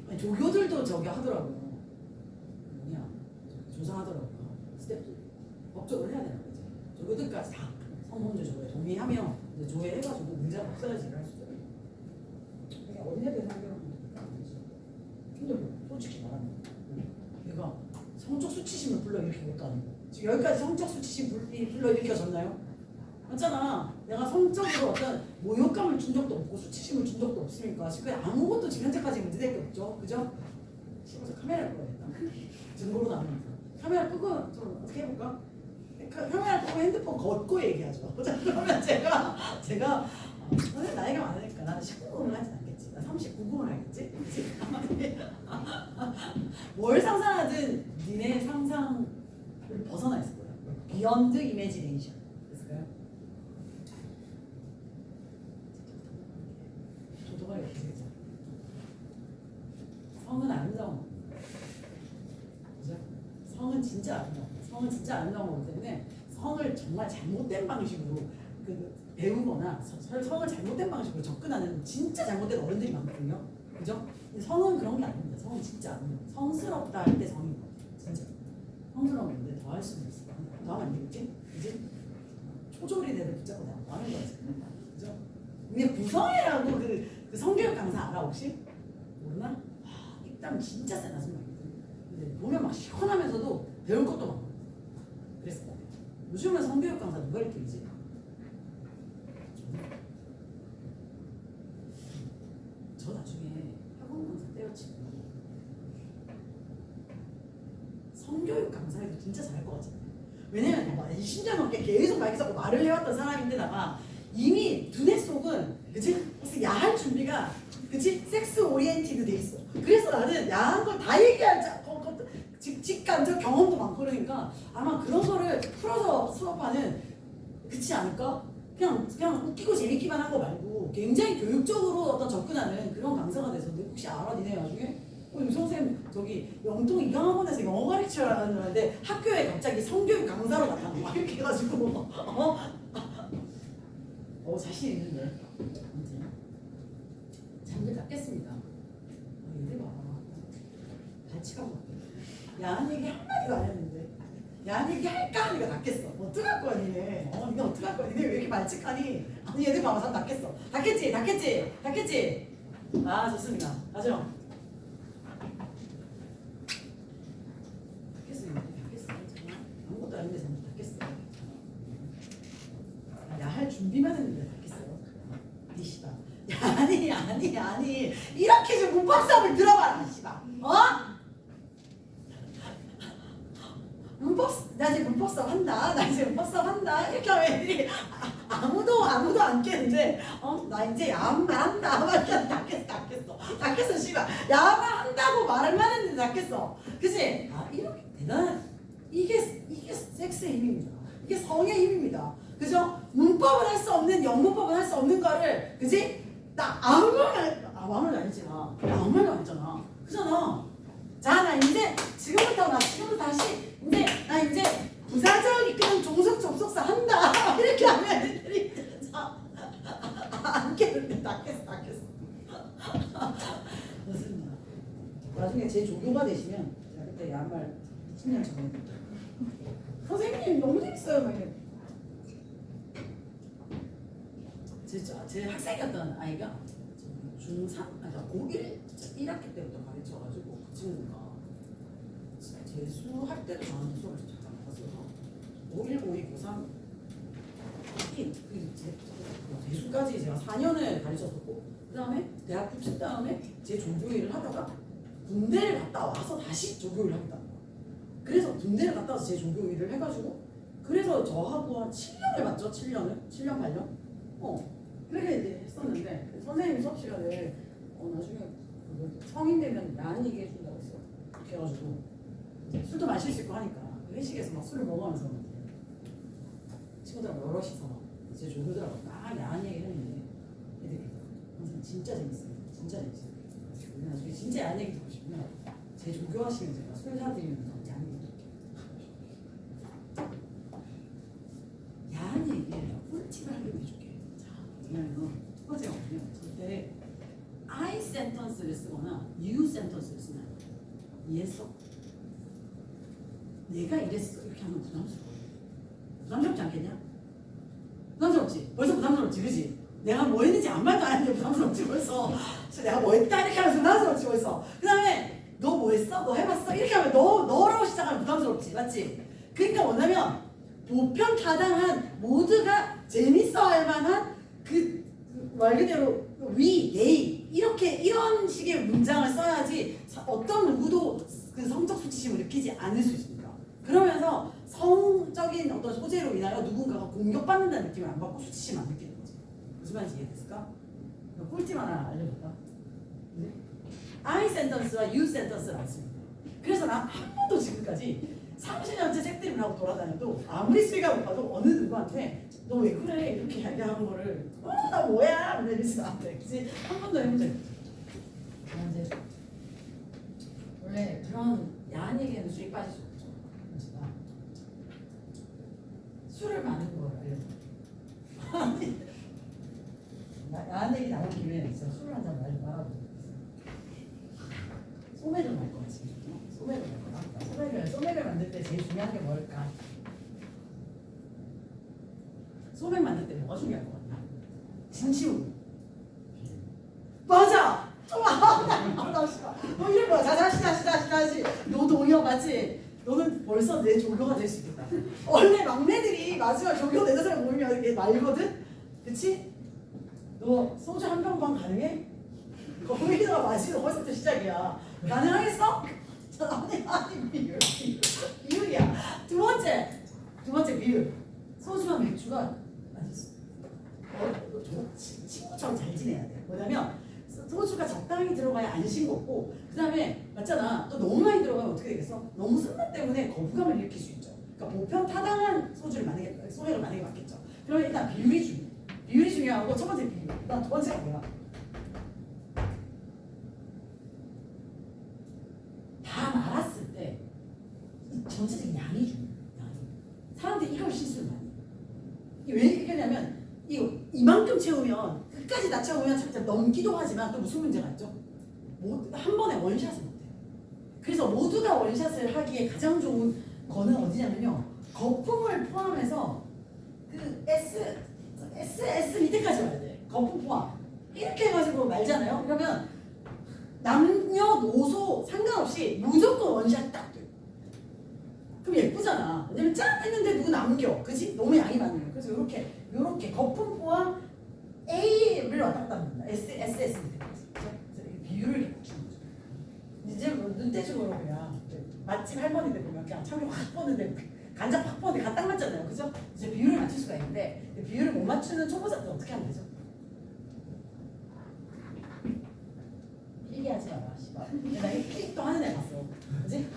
아니, 조교들도 저기 하더라고요. 뭐냐 조사하더라고요. 스텝들 법적으로 해야 되는 거지. 조교들까지 다 성범죄 조회 동의하면 조회해가지고 문제가 없어야지 할 수 있어요. 그냥 어린애들 상대로 힘들고 솔직히 말하면 얘가 성적 수치심을 불러일으킨 것도 아니고 지금 여기까지 성적 수치심이 불러일으켜졌나요? 맞잖아. 내가 성적으로 어떤 모욕감을 준 적도 없고 수치심을 준 적도 없으니까 지금 아무것도 지금 현재까지 문제될 게 없죠. 그죠? 집에서 카메라를 꺼야겠다. 증거로 남으니까. 카메라 끄고 좀 어떻게 해볼까? 카메라 끄고 핸드폰 걷고 얘기하죠. 그러면 제가 오늘 나이가 많으니까 나는 19금을 하진 않겠지. 나 39금을 하겠지? 뭘 상상하든 니네 상상을 벗어나 있을 거야. Beyond Imagination. 됐을까요? 도도가리 어떻게 되죠? 성은 아름다운 그죠? 성은 진짜 아름다운 성은 진짜 아름다운 거기 때문에 성을 정말 잘못된 방식으로 배우거나 성을 잘못된 방식으로 접근하는 진짜 잘못된 어른들이 많거든요. 그죠? 근데 성은 그런 게 아닙니다. 성은 진짜 아니에요. 성스럽다 할 때 성인 것 같아요. 진짜. 성스러운데 더 할 수는 있어. 더 하면 안 되겠지? 그지? 초졸이 되는 붙잡고 내가 뭐 하는 거야 지금. 그죠? 근데 구성애라고 그 성교육 강사 알아 혹시? 모르나? 입담 진짜 센 아줌마거든. 근데 보면 막 시원하면서도 배울 것도 많고. 그랬을 거야. 요즘은 성교육 강사 누가 이렇게이지? 저 나중에 학원 강사 때려치고 성교육 강사에도 진짜 잘할 것 같잖아요. 왜냐면 봐봐 20년 넘게 계속 마이크 잡고 말을 해왔던 사람인데다가 이미 두뇌 속은 그치? 무슨 야할 준비가 그치? 섹스 오리엔티드 돼 있어. 그래서 나는 야한 걸 다 얘기할 직간접 경험도 많고 그러니까 아마 그런 거를 풀어서 수업하는 그렇지 않을까? 그냥 웃기고 재밌기만 한 거 말고 굉장히 교육적으로 어떤 접근하는 그런 강사가 돼서 혹시 알아? 니네 나중에? 선생님 저기 영통 이강학원에서 영어 가르치라는데 학교에 갑자기 성교육 강사로 나타나 막 이렇게 해가지고 자신 있는데 아무튼 잠들 닫겠습니다. 얘들 봐봐 발치가 야한 얘기 한마디도 안 했는데 야한 얘기 할까 하니까 닫겠어. 어떡할 거야 니네. 니네 어떡할 거야. 니네 왜 이렇게 발칙하니. 아니 얘들 봐봐 다 닫겠어. 닫겠지. 아 좋습니다. 가죠. 닫겠어. 정말 아무것도 아닌데 잠깐 닫겠어. 야할 준비만 했는데 닫겠어요. 이 씨발. 아니 이렇게 좀 문법 수업을 들어봐라 씨발. 나 이제 문법 수업 한다. 이렇게 하면 애들이 아무도 안 깨는데 나 이제 야한말 한다. 막 이렇게 닫겠어 씨발. 야한말 한다고 말만 했는데 닫겠어. 그치? 이렇게 대단한 이게 섹스의 힘입니다. 이게 성의 힘입니다. 그죠? 문법을 할 수 없는 영문법을 할 수 없는 거를 그치? 나 아무 말도 안 했잖아. 아무 말도 안 했잖아. 그잖아. 자, 나 지금부터 다시 나 이제 부사적 그냥 종속 접속사 한다. 이렇게 하면 애들이 안 깨는데 닫겠어. 좋습니다. 나중에 제 조교가 되시면 제가 그때 야말 10년 전에 선생님 너무 재밌어요. 막 이래. 제 학생이었던 아이가 중3, 고1, 1학기 때부터 가르쳐가지고 그 친구가 재수할 때도 저한테 수업을 잠깐 받았어서 5.1, 5.2, 9.3 재수까지 제가 4년을 가르쳤었고 그 다음에 대학 붙인 다음에 제 조교일을 하다가 군대를 갔다 와서 다시 조교일을 하겠다. 그래서 군대를 갔다 와서 제 조교일을 해가지고 그래서 저하고 한 7년을 봤죠. 7년 8년? 그렇게 이제 했었는데 선생님이 수업 시간에 나중에 성인 되면 야한 얘기 해준다고 했어. 그렇게 해가지고 술도 마실 수 있고 하니까 회식에서 막 술을 먹으면서 친구들하고 여럿이서 제 조교들하고 막 야한 얘기 했는데 애들이 항상 진짜 재밌어요. 나중에 진짜 야한 얘기 듣고 싶으면 제 조교 하시면 제가 술 사드리면서 야한 얘기 듣게. 야한 얘기에 꿀팁을 알려줄게. 자, 왜냐면 첫 번째가 뭐냐면 절대 I 센턴스를 쓰거나 you 센턴스를 쓰면 이해했어? 내가 이랬어 이렇게 하면 부담스럽지 않겠냐? 부담스럽지? 벌써 부담스럽지 그지? 내가 뭐 했는지 아무 말도 안 했는데 부담스럽지 벌써. 내가 뭐 했다 이렇게 하면서 부담스럽지 벌써. 그 다음에 너 뭐 했어? 너 해봤어? 이렇게 하면 너로 시작. 시작하면 부담스럽지, 맞지? 그러니까 뭐냐면 보편타당한 모두가 재밌어할 만한 그 말 그대로 위, 예의 이렇게 이런 식의 문장을 써야지 어떤 누구도 그 성적 수치심을 느끼지 않을 수 있습니다. 그러면서 성적인 어떤 소재로 인하여 누군가가 공격받는다는 느낌을 안 받고 수치심 안 느끼는 거지. 무슨 말인지 이해됐을까? 꿀팁 하나 알려줄까? 네? I 센턴스와 you 센턴스가 있습니다. 그래서 난 한 번도 지금까지 30년째 책들을 하고 돌아다녀도 아무리 수위가 높아도 어느 누구한테 너 왜 그래 이렇게 얘기하는 거를 나 뭐야 이러면서 안 돼. 그치? 한 번도 해본 적 없죠. 이제 원래 그런 야한 얘기에는 수익 빠질 수 없죠. 제가 술을 많은 걸 알려줘. 야한 얘기 나온 김에 진짜 술을 한잔 말아보고 소매를 말 거야 지금. 소매를 말 거야. 소매를 만들 때 제일 중요한 게 뭘까? 소매 만들 때 뭐가 중요할 것 같나? 진심으로. 맞아. 너 이럴 거야. 다시. 너도 오히려 맞지? 너는 벌써 내 조교가 될 수 있겠다. 원래 막내들이 마지막 조교 내는 사람 모이면 이렇게 말거든? 그치? 너 소주 한 병만 가능해? 거기다가 마시는 벌써부터 시작이야. 가능하겠어? 아니 비율이야. 두 번째 비율. 소주와 맥주가 친구처럼 잘 지내야 돼. 뭐냐면 소주가 적당히 들어가야 안 싱겁고 그 다음에 맞잖아. 또 너무 많이 들어가면 어떻게 되겠어? 너무 쓴맛 때문에 거부감을 일으킬 수 있죠. 그러니까 보편 타당한 소주를 소맥을 만약에 맞겠죠. 그러면 일단 비율이 중요하고 첫 번째 비율. 일단 두 번째가 뭐야? 다 말았을 때 전체적인 양이 중요해. 사람들이 이걸 실수를 많이 해. 이게 왜 이렇게 하냐면 이만큼 채우면 끝까지 다 채우면 진짜 넘기도 하지만 또 무슨 문제가 있죠? 한 번에 원샷을 못해. 그래서 모두가 원샷을 하기에 가장 좋은 거는 어디냐면요. 거품을 포함해서 그 S 밑에까지 와야 돼. 거품 포함. 이렇게 해가지고 말잖아요. 그러면 남녀노소 상관없이 무조건 원샷 딱 돼. 그럼 예쁘잖아. 왜냐면 짠 했는데 누구 남겨. 그치? 너무 양이 많으면. 그래서 요렇게 거품 포함 A를 왔다 갔다 합니다. S 밑에까지. 그래서 비율을 이렇게 맞추는 거죠. 이제 뭐 눈대중으로 그냥 맛집 할머니들 보면 그냥 참외 확 뻗는데 간장 확 뻗는데 딱 맞잖아요. 그죠? 이제 비율을 맞출 수가 있는데 비율을 못 맞추는 초보자들 어떻게 하면 되죠? 필기하지 마라. 내가 필기도 하는 애 봤어. 그지?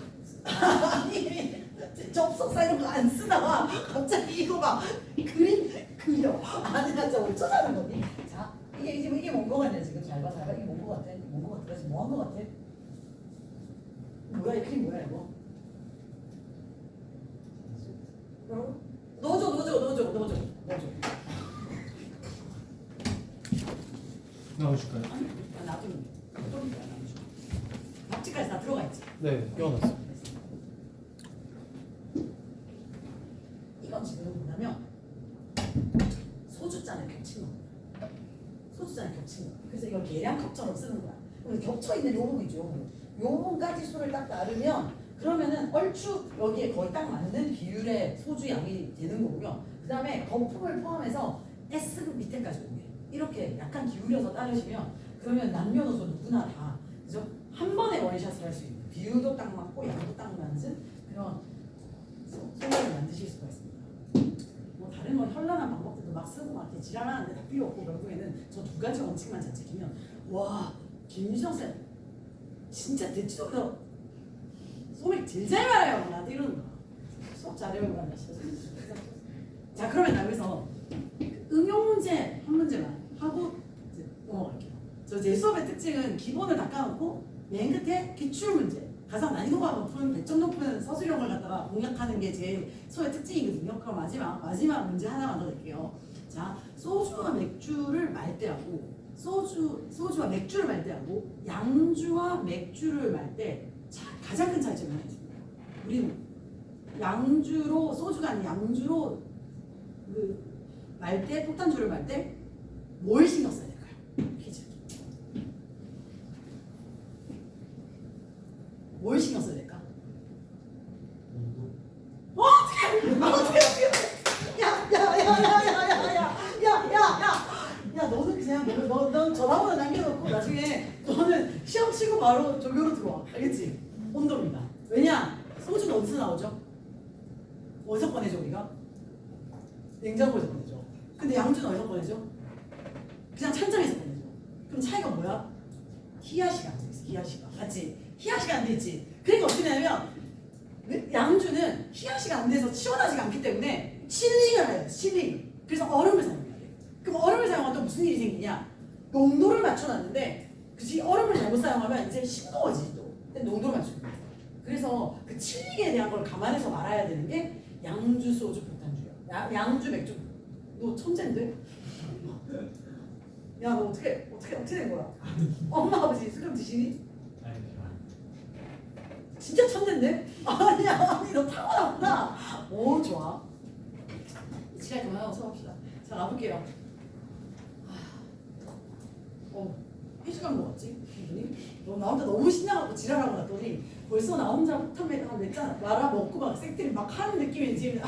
아니 접속사 이런 거 안 쓰다가 갑자기 이거 막 그림 그려. 아니 나 진짜 어쩌자는 거니? 자 이게 뭔거 같냐 지금 잘 봐. 이게 뭔거 같아? 뭔거 같아? 지금 뭐한 거 같아? 뭐야 이 그림 뭐야 이거? 넣어줘. 나와줄까요? 아니 놔두면 돼. 박지까지 다 들어가 있지. 네, 끼워놨어요. 이건 지금 뭐냐면 소주잔을 겹친 겁니다. 그래서 이걸 계량컵처럼 쓰는 거야. 그럼 겹쳐 있는 요 부분이죠. 요 부분까지 술을 딱 나르면 그러면은 얼추 여기에 거의 딱 맞는 비율의 소주 양이 되는 거고요. 그 다음에 거품을 포함해서 S 밑에까지 오게 이렇게 약간 기울여서 따르시면 그러면 남녀노소 누구나 다 그죠? 한 번에 원샷을 할 수 있는 비율도 딱 맞고 양도 딱 맞는 그런 소맥을 만드실 수가 있습니다. 뭐 다른 건 현란한 방법들도 막 쓰고 막 이렇게 지랄하는데 다 필요 없고 결국에는 저 두 가지 원칙만 잘 지키면 와 김유정 쌤 진짜 대치동에서 소맥 제일 잘 말해요. 나한테 이러는 거야. 수업 잘해요. 자 그러면 나 여기서 응용 문제 한 문제만 하고 이제 넘어갈게요. 제 수업의 특징은 기본을 다 까놓고 맨 끝에 기출 문제 가장 난이도가 높은 100점 높은 서술형을 갖다가 공략하는 게 제 수업의 특징이거든요. 그럼 마지막 문제 하나만 더 낼게요. 자 소주와 맥주를 말 때하고 소주와 맥주를 말 때하고 양주와 맥주를 말 때 가장 큰 차이점이 하나 있습니다. 우리는 양주로 소주가 아닌 양주로 말 때 폭탄주를 말 때 뭘 신경 써야 될까요? 퀴즈. 뭘 신경 써야 될까? 바로 조교로 들어와. 알겠지? 온도입니다. 왜냐? 소주는 어디서 나오죠? 어디서 꺼내죠 우리가? 냉장고에서 꺼내죠. 근데 양주는 어디서 꺼내죠? 그냥 찬장에서 꺼내죠. 그럼 차이가 뭐야? 희야시가 안 돼 있어. 희야시가. 맞지? 희야시가 안 돼 있지. 그러니까 어떻게 되냐면 양주는 희야시가 안 돼서 시원하지가 않기 때문에 칠링을 해요. 칠링. 그래서 얼음을 사용해야 돼. 그럼 얼음을 사용하면 또 무슨 일이 생기냐? 농도를 맞춰놨는데 그치? 얼음을 잘못 사용하면 이제 싱거워지지 또. 근데 농도를 맞추는 거야. 그래서 그 칠링에 대한 걸 감안해서 말아야 되는 게 양주, 소주, 폭탄주야. 양주, 맥주. 너 천재인데? 야, 너 어떻게 된 거야? 엄마, 아버지 술 좀 드시니? 진짜 천재인데? 아니, 너 타고났구나. 오, 좋아. 시간 그만하고 수업합시다. 자, 가볼게요. 한 시간 먹었지? 이분이? 너 나 혼자 너무 신나갖고 지랄하고 났더니 벌써 나 혼자 폭탄 냈잖아. 말아 먹고 막 색들이 막 하는 느낌이 지금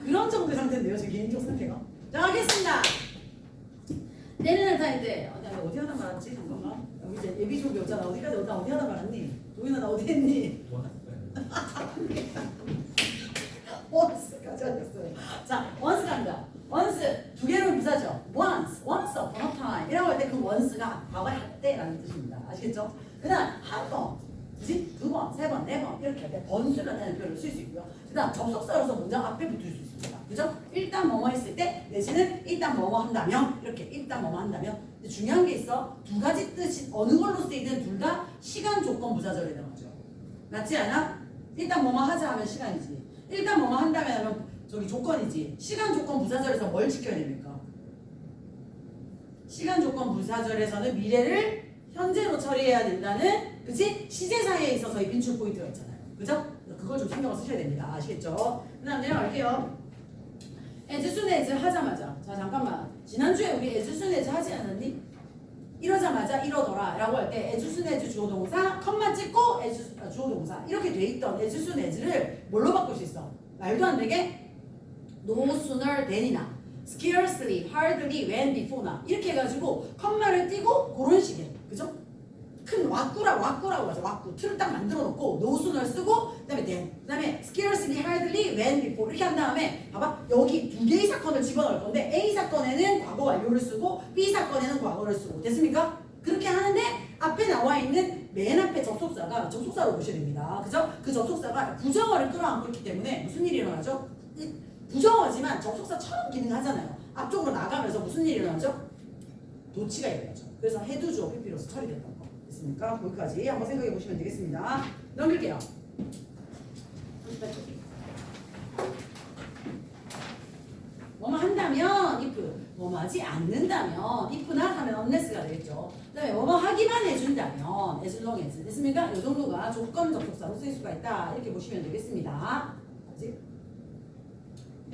그런 정도의 상태인데요, 제 개인적 상태가. 자, 하겠습니다. 내년에 다닐 때 어디 하다 말았지? 잠깐만. 여기 이제 예비 조교 오잖아. 어디까지 어디 하다 말았니? 도윤아 나 어디 했니? once까지 하셨어요. 자, once 갑니다. once 두 개로 부사죠. once upon a time 이라고 할 때 그 once가 과거의 한때라는 뜻입니다. 아시겠죠? 그다음 한 번, 그지? 두 번, 세 번, 네 번 이렇게 할 때 번수라는 표현을 쓸 수 있고요. 그다음 접속사로서 문장 앞에 붙을 수 있습니다. 그죠? 일단 뭐뭐 했을 때 내지는 일단 뭐뭐 한다면 이렇게 일단 뭐뭐 한다면. 근데 중요한 게 있어. 두 가지 뜻이 어느 걸로 쓰이든 둘 다 시간 조건 부사절에 해당하죠. 맞지 않아? 일단 뭐뭐 하자 하면 시간이지. 일단 뭐뭐 한다면 하면 저기 조건이지. 시간 조건 부사절에서 뭘 지켜야 됩니까? 시간 조건 부사절에서는 미래를 현재로 처리해야 된다는 그치? 시제사에 있어서의 빈출 포인트가 있잖아요. 그죠? 그걸 좀 신경을 쓰셔야 됩니다. 아시겠죠? 그 다음 내려갈게요. as soon as 하자마자. 자 잠깐만. 지난주에 우리 as soon as 하지 않았니? 이러자마자 이러더라 라고 할 때 as soon as 주어 동사 컴마 찍고 주어 동사 이렇게 돼 있던 as soon as를 뭘로 바꿀 수 있어? 말도 안 되게 no sooner than이나 scarcely, hardly, when, before나 이렇게 해가지고 컴마를 띄고 그런 식이에요. 그죠? 큰 왁구라고 하죠. 왁구 틀을 딱 만들어 놓고 no sooner 쓰고 그 다음에 then 그 다음에 scarcely, hardly, when, before 이렇게 한 다음에 봐봐 여기 두 개의 사건을 집어넣을 건데 A 사건에는 과거 완료를 쓰고 B 사건에는 과거를 쓰고 됐습니까? 그렇게 하는데 앞에 나와 있는 맨 앞에 접속사로 보셔야 됩니다. 그죠? 그 접속사가 부정어를 끌어안고 있기 때문에 무슨 일이 일어나죠? 부정어지만 접속사처럼 기능하잖아요. 앞쪽으로 나가면서 무슨 일이 일어나죠? 도치가 일어나죠. 그래서 해두 주어 PP로서 처리됐던 거 됐습니까? 거기까지 한번 생각해 보시면 되겠습니다. 넘길게요. 38쪽. 뭐뭐 한다면 if, 뭐뭐 하지 않는다면 if나 하면 unless가 되겠죠. 그 다음에 뭐뭐 하기만 해준다면 as long as 됐습니까? 이 정도가 조건 접속사로 쓰일 수가 있다. 이렇게 보시면 되겠습니다. 그치?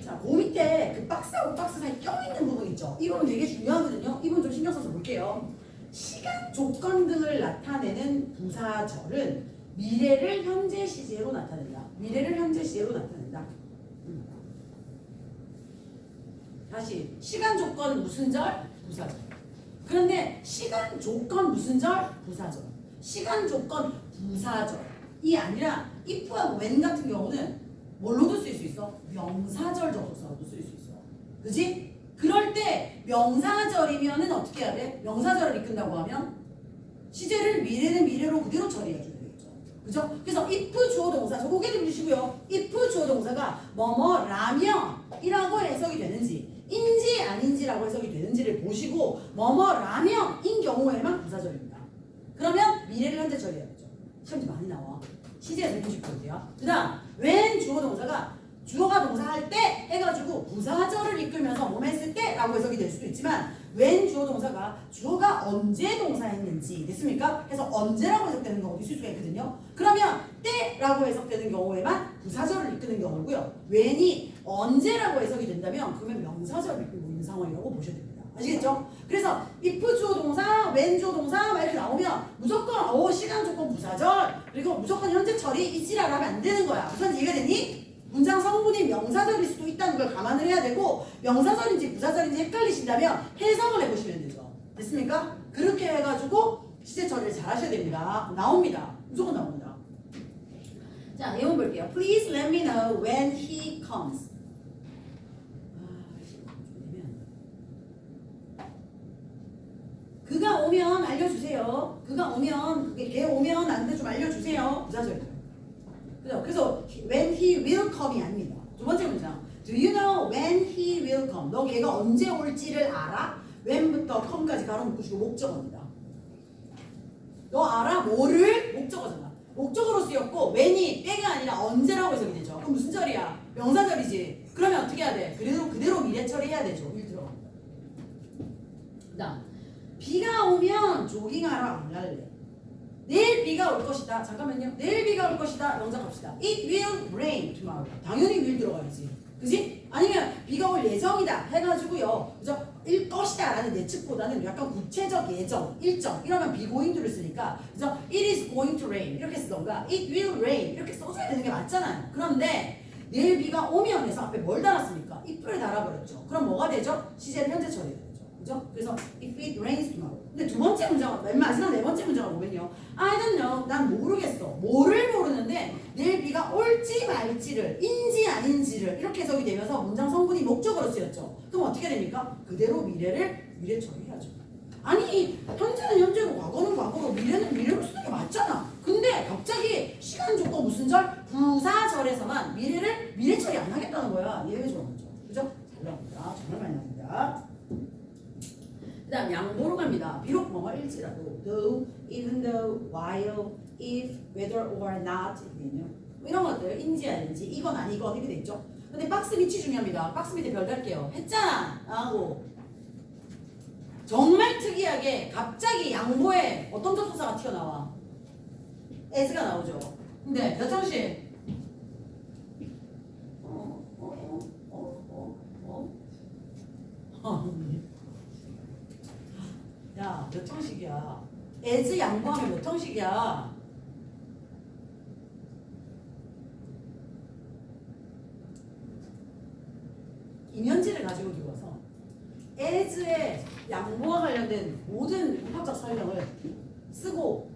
자, 그 밑에 그 박스하고 박스 사이 껴있는 부분 있죠? 이 부분 되게 중요하거든요. 이 부분 좀 신경 써서 볼게요. 시간 조건 등을 나타내는 부사절은 미래를 현재 시제로 나타낸다. 미래를 현재 시제로 나타낸다. 다시 시간 조건 무슨 절? 부사절. 그런데 시간 조건 무슨 절? 부사절. 시간 조건 부사절이 아니라 if하고 when 같은 경우는 뭘로도 쓸 수 있어? 명사절 접속사로도 쓸 수 있어. 그지? 그럴 때 명사절이면은 어떻게 해야 돼? 명사절을 이끈다고 하면 시제를 미래는 미래로 그대로 처리해줘야 되겠죠. 그죠? 그래서 if 주어 동사, 저 고개 좀 주시고요. if 주어 동사가 뭐뭐라면이라고 해석이 되는지 인지 아닌지라고 해석이 되는지를 보시고 뭐뭐라면인 경우에만 부사절입니다. 그러면 미래를 현재 처리해야겠죠. 시험지 많이 나와. 시제에서 90%야. 그 다음 when 주어 동사가 주어가 동사 할 때 해가지고 부사절을 이끌면서 뭐뭐 했을 때 라고 해석이 될 수도 있지만 when 주어 동사가 주어가 언제 동사했는지 됐습니까? 해서 언제라고 해석되는 경우도 있을 수가 있거든요. 그러면 때라고 해석되는 경우에만 부사절을 이끄는 경우고요. when이 언제라고 해석이 된다면 그러면 명사절을 이끌고 있는 상황이라고 보셔야 됩니다. 아시겠죠? 그래서 if 주어 동사, when 주어 동사 막 이렇게 나오면 무조건 시간 조건 부사절 그리고 무조건 현재 처리 이지라고 하면 안 되는 거야. 무슨 이해가 되니? 문장 성분이 명사절일 수도 있다는 걸 감안을 해야 되고 명사절인지 부사절인지 헷갈리신다면 해석을 해보시면 되죠. 됐습니까? 그렇게 해가지고 시제 처리를 잘 하셔야 됩니다. 나옵니다. 무조건 나옵니다. 자, 예문 볼게요. Please let me know when he comes. 그가 오면 알려주세요. 그가 오면, 걔 오면 나한테 좀 알려주세요. 부사절이죠. 그죠? 그래서 when he will come이 아닙니다. 두 번째 문장. Do you know when he will come? 너 걔가 언제 올지를 알아? when부터 come까지 가로 묶으시고 목적어입니다. 너 알아? 뭐를? 목적어잖아. 목적어로 쓰였고 when이 때가 아니라 언제라고 해석이 되죠. 그럼 무슨 절이야? 명사절이지. 그러면 어떻게 해야 돼? 그대로 미래 처리해야 되죠. 일 들어갑니다. 그다음 비가 오면 조깅하러 안 갈래. 내일 비가 올 것이다. 잠깐만요. 내일 비가 올 것이다. 명사 갑시다. It will rain tomorrow. 당연히 will 들어가야지. 그지? 아니면 비가 올 예정이다 해가지고요. 그죠? 일 것이다 라는 예측보다는 약간 구체적 예정, 일정 이러면 be going to를 쓰니까 그죠? It is going to rain 이렇게 쓰던가 It will rain 이렇게 써줘야 되는 게 맞잖아요. 그런데 내일 비가 오면 해서 앞에 뭘 달았습니까? if를 달아버렸죠. 그럼 뭐가 되죠? 시제는 현재 처리가 되죠. 그죠? 그래서 if it rains tomorrow. 근데 두 번째 문장, 맨 마지막 네 번째 문장을 보면요. I don't know. 난 모르겠어. 뭐를 모르는데 내일 비가 올지 말지를 인지 아닌지를 이렇게 해석이 되면서 문장 성분이 목적으로 쓰였죠. 그럼 어떻게 됩니까? 그대로 미래 처리해야죠. 아니 현재는 현재로 과거는 과거로 미래는 미래로 쓰는 게 맞잖아. 근데 갑자기 시간 조건 무슨 절? 부사절에서만 미래 처리 안 하겠다는 거야. 이해해 줘. 그죠? 잘 나옵니다. 정말 많이 나옵니다. 그 다음 양보로 갑니다. 비록 뭐일지라도 though, even though, while, if, whether or not 이런 것들 인지 아닌지 이건 아니건 이렇게 돼 있죠. 근데 박스 밑이 중요합니다. 박스 밑에 별 달게요. 했잖아 하고 정말 특이하게 갑자기 양보에 어떤 접속사가 튀어나와 as가 나오죠. 근데 몇 장씩 야, 몇 형식이야? as 양보하면 몇 형식이야? 임현지를 가지고 들어와서 as의 양보와 관련된 모든 문법적 설명을 쓰고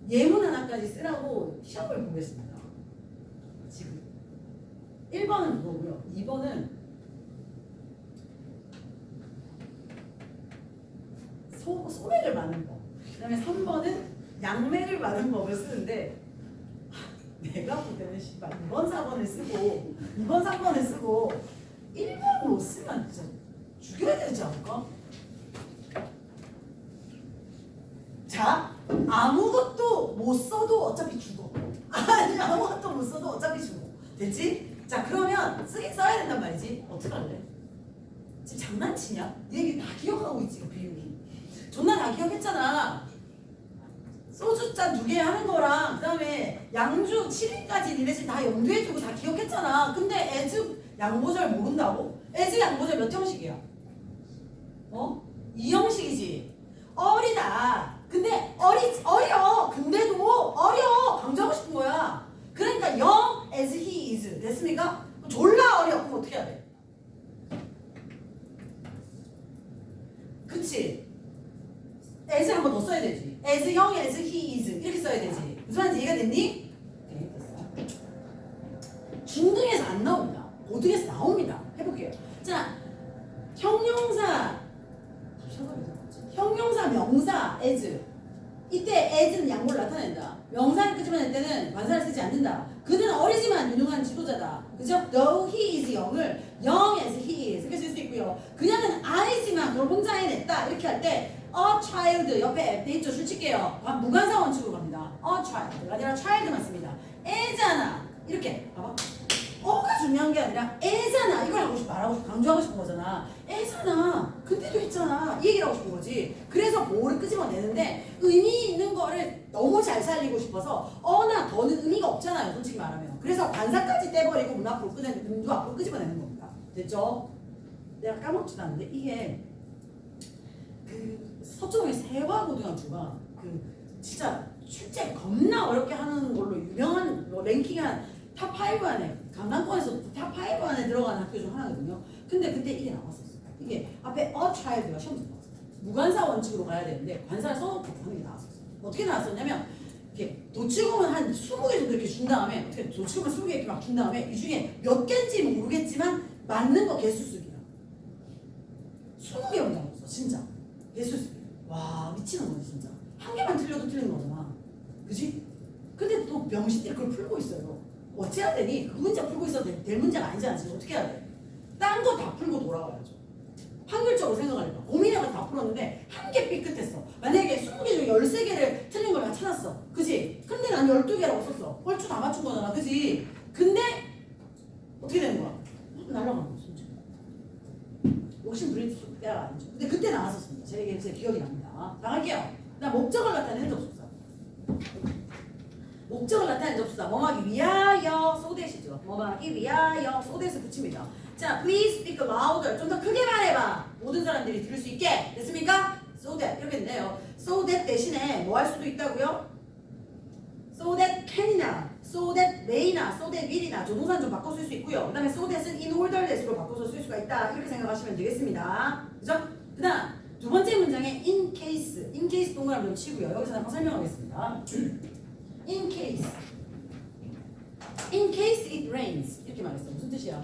예문 하나까지 쓰라고 시험을 보겠습니다. 지금 1번은 그거고요. 2번은 소맥을 마는 법. 그 다음에 3번은 양맥을 마는 법을 쓰는데 내가 볼 때는 2번, 4번을 쓰고 2번, 3번을 쓰고 1번 못 쓰면 진짜 죽여야 되지 않을까? 자, 아무것도 못 써도 어차피 죽어. 아니, 아무것도 못 써도 어차피 죽어. 됐지? 자, 그러면 쓰긴 써야 된단 말이지. 어떡할래? 지금 장난치냐? 네 얘기 다 기억하고 있지, 그 비율이. 존나 다 기억했잖아. 소주잔 2개 하는 거랑 그 다음에 양주 7일까지 니네 지금 다 염두에 두고 다 기억했잖아. 근데 as 양보절 모른다고? as 양보절 몇 형식이야? 2형식이지. 어리다. 근데 어려. 근데도 어려. 강조하고 싶은 거야. 그러니까 young as he is. 됐습니까? 졸라 어려. 그럼 어떻게 해야 돼? 그치? as 한 번 더 써야 되지. as young as he is 이렇게 써야 되지. 무슨 말인지 이해가 됐니? 네, 됐어. 중등에서 안 나옵니다. 고등에서 나옵니다. 해볼게요. 자, 형용사 명사 as 이때 as는 양보를 나타낸다. 명사를 끄집어낼 때는 관사를 쓰지 않는다. 그는 어리지만 유능한 지도자다. 그죠? Though he is young을 young as he is 이렇게 쓸 수 있고요. 그녀는 아이지만 그걸 혼자 해냈다. 이렇게 할 때 a child 옆에 돼 있죠. 줄칠게요. 무관사 원칙으로 갑니다. a child가 아니라 child만 씁니다. 애잖아. 이렇게 봐봐. 어가 중요한 게 아니라 애잖아. 이걸 하고 싶어 말하고 싶어 강조하고 싶은 거잖아. 애잖아. 그때도 했잖아. 이 얘기를 하고 싶은 거지. 그래서 뭐를 끄집어내는데 의미 있는 거를 너무 잘 살리고 싶어서 어나 더는 의미가 없잖아요. 솔직히 말하면. 그래서 관사까지 떼버리고 문 앞으로 문도 앞으로 끄집어내는 겁니다. 됐죠? 내가 까먹지도 않는데 이게 그 서초동의 세화고등학교가 그 진짜 출제 겁나 어렵게 하는 걸로 유명한 뭐 랭킹한 탑5 안에 강남권에서 탑5 안에 들어가는 학교 중 하나거든요. 근데 그때 이게 나왔었어요. 이게 앞에 a child가 시험에 나왔었어요. 무관사 원칙으로 가야 되는데 관사를 써놓고 하는 게 나왔었어요. 어떻게 나왔었냐면 이렇게 도치공은 한 20개 정도 이렇게 준 다음에 어떻게 도치공을 20개 이렇게 막 준 다음에 이 중에 몇 개인지 모르겠지만 맞는 거 개수 쓰기야. 20개 문제였어 진짜. 개수 쓰기. 와 미치는 거지 진짜. 한 개만 틀려도 틀리는 거잖아. 그지? 근데 또 병신들이 그걸 풀고 있어요. 어째야 되니? 그 문제 풀고 있어도 될 문제가 아니잖아. 지금 어떻게 해야 돼? 딴 거 다 풀고 돌아와야죠. 확률적으로 생각하니까 고민해서 다 풀었는데 한 개 삐끗했어. 만약에 20개 중에 13개를 틀린 걸 내가 찾았어. 그지? 근데 난 12개라고 썼어. 얼추 다 맞춘 거잖아. 그지? 근데 어떻게 되는 거야? 날아가는 거야 진짜. 욕심 부릴 때가 아니죠. 근데 그때 나왔었습니다. 제 기억이 납니다. 나갈게요. 나 목적을 나타내는 접속사. 목적을 나타내는 접속사. 뭐하기 위하여 소댓이죠. 뭐하기 위하여 소댓을 붙입니다. 자, please speak louder. 좀 더 크게 말해봐. 모든 사람들이 들을 수 있게. 됐습니까? So that 이렇게 된대요. So that 대신에 뭐 할 수도 있다고요? So that can이나 so that may나 so that will이나 조동사는 좀 바꿔 쓸 수 있고요. 그 다음에 so that은 in order that으로 바꿔서 쓸 수가 있다. 이렇게 생각하시면 되겠습니다. 그죠? 그 다음 두 번째 문장에 in case 동그라미 좀 치고요. 여기서 잠깐 설명하겠습니다. in case it rains 이렇게 말했어. 무슨 뜻이야?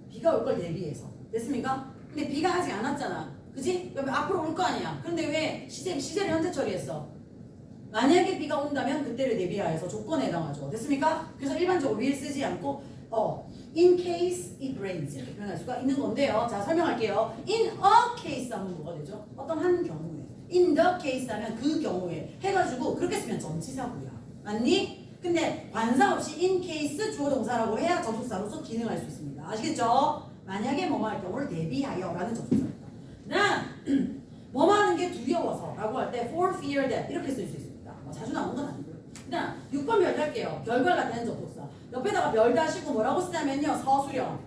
비가 올 걸 대비해서. 됐습니까? 근데 비가 아직 안 왔잖아. 그지? 그러면 앞으로 올 거 아니야. 근데 왜 시제를 현재 처리했어? 만약에 비가 온다면 그때를 대비하여서 조건에 해당하죠. 됐습니까? 그래서 일반적으로 will 쓰지 않고 in case it rains 이렇게 표현할 수가 있는 건데요. 자, 설명할게요. in a case 하면 뭐가 되죠? 어떤 한 경우에. in the case 하면 그 경우에 해가지고 그렇게 쓰면 전치사구야. 맞니? 근데 관사 없이 in case 주어 동사라고 해야 접속사로서 기능할 수 있습니다. 아시겠죠? 만약에 뭐뭐 할 경우를 대비하여 라는 접속사입니다. 그다음 뭐뭐 하는 게 두려워서 라고 할 때 for fear that 이렇게 쓸 수 있습니다. 뭐 자주 나오는 건 아니고요. 그다음 6번 별 할게요. 결과 같은 접속사. 옆에다가 별 다시고 뭐라고 쓰냐면요. 서술형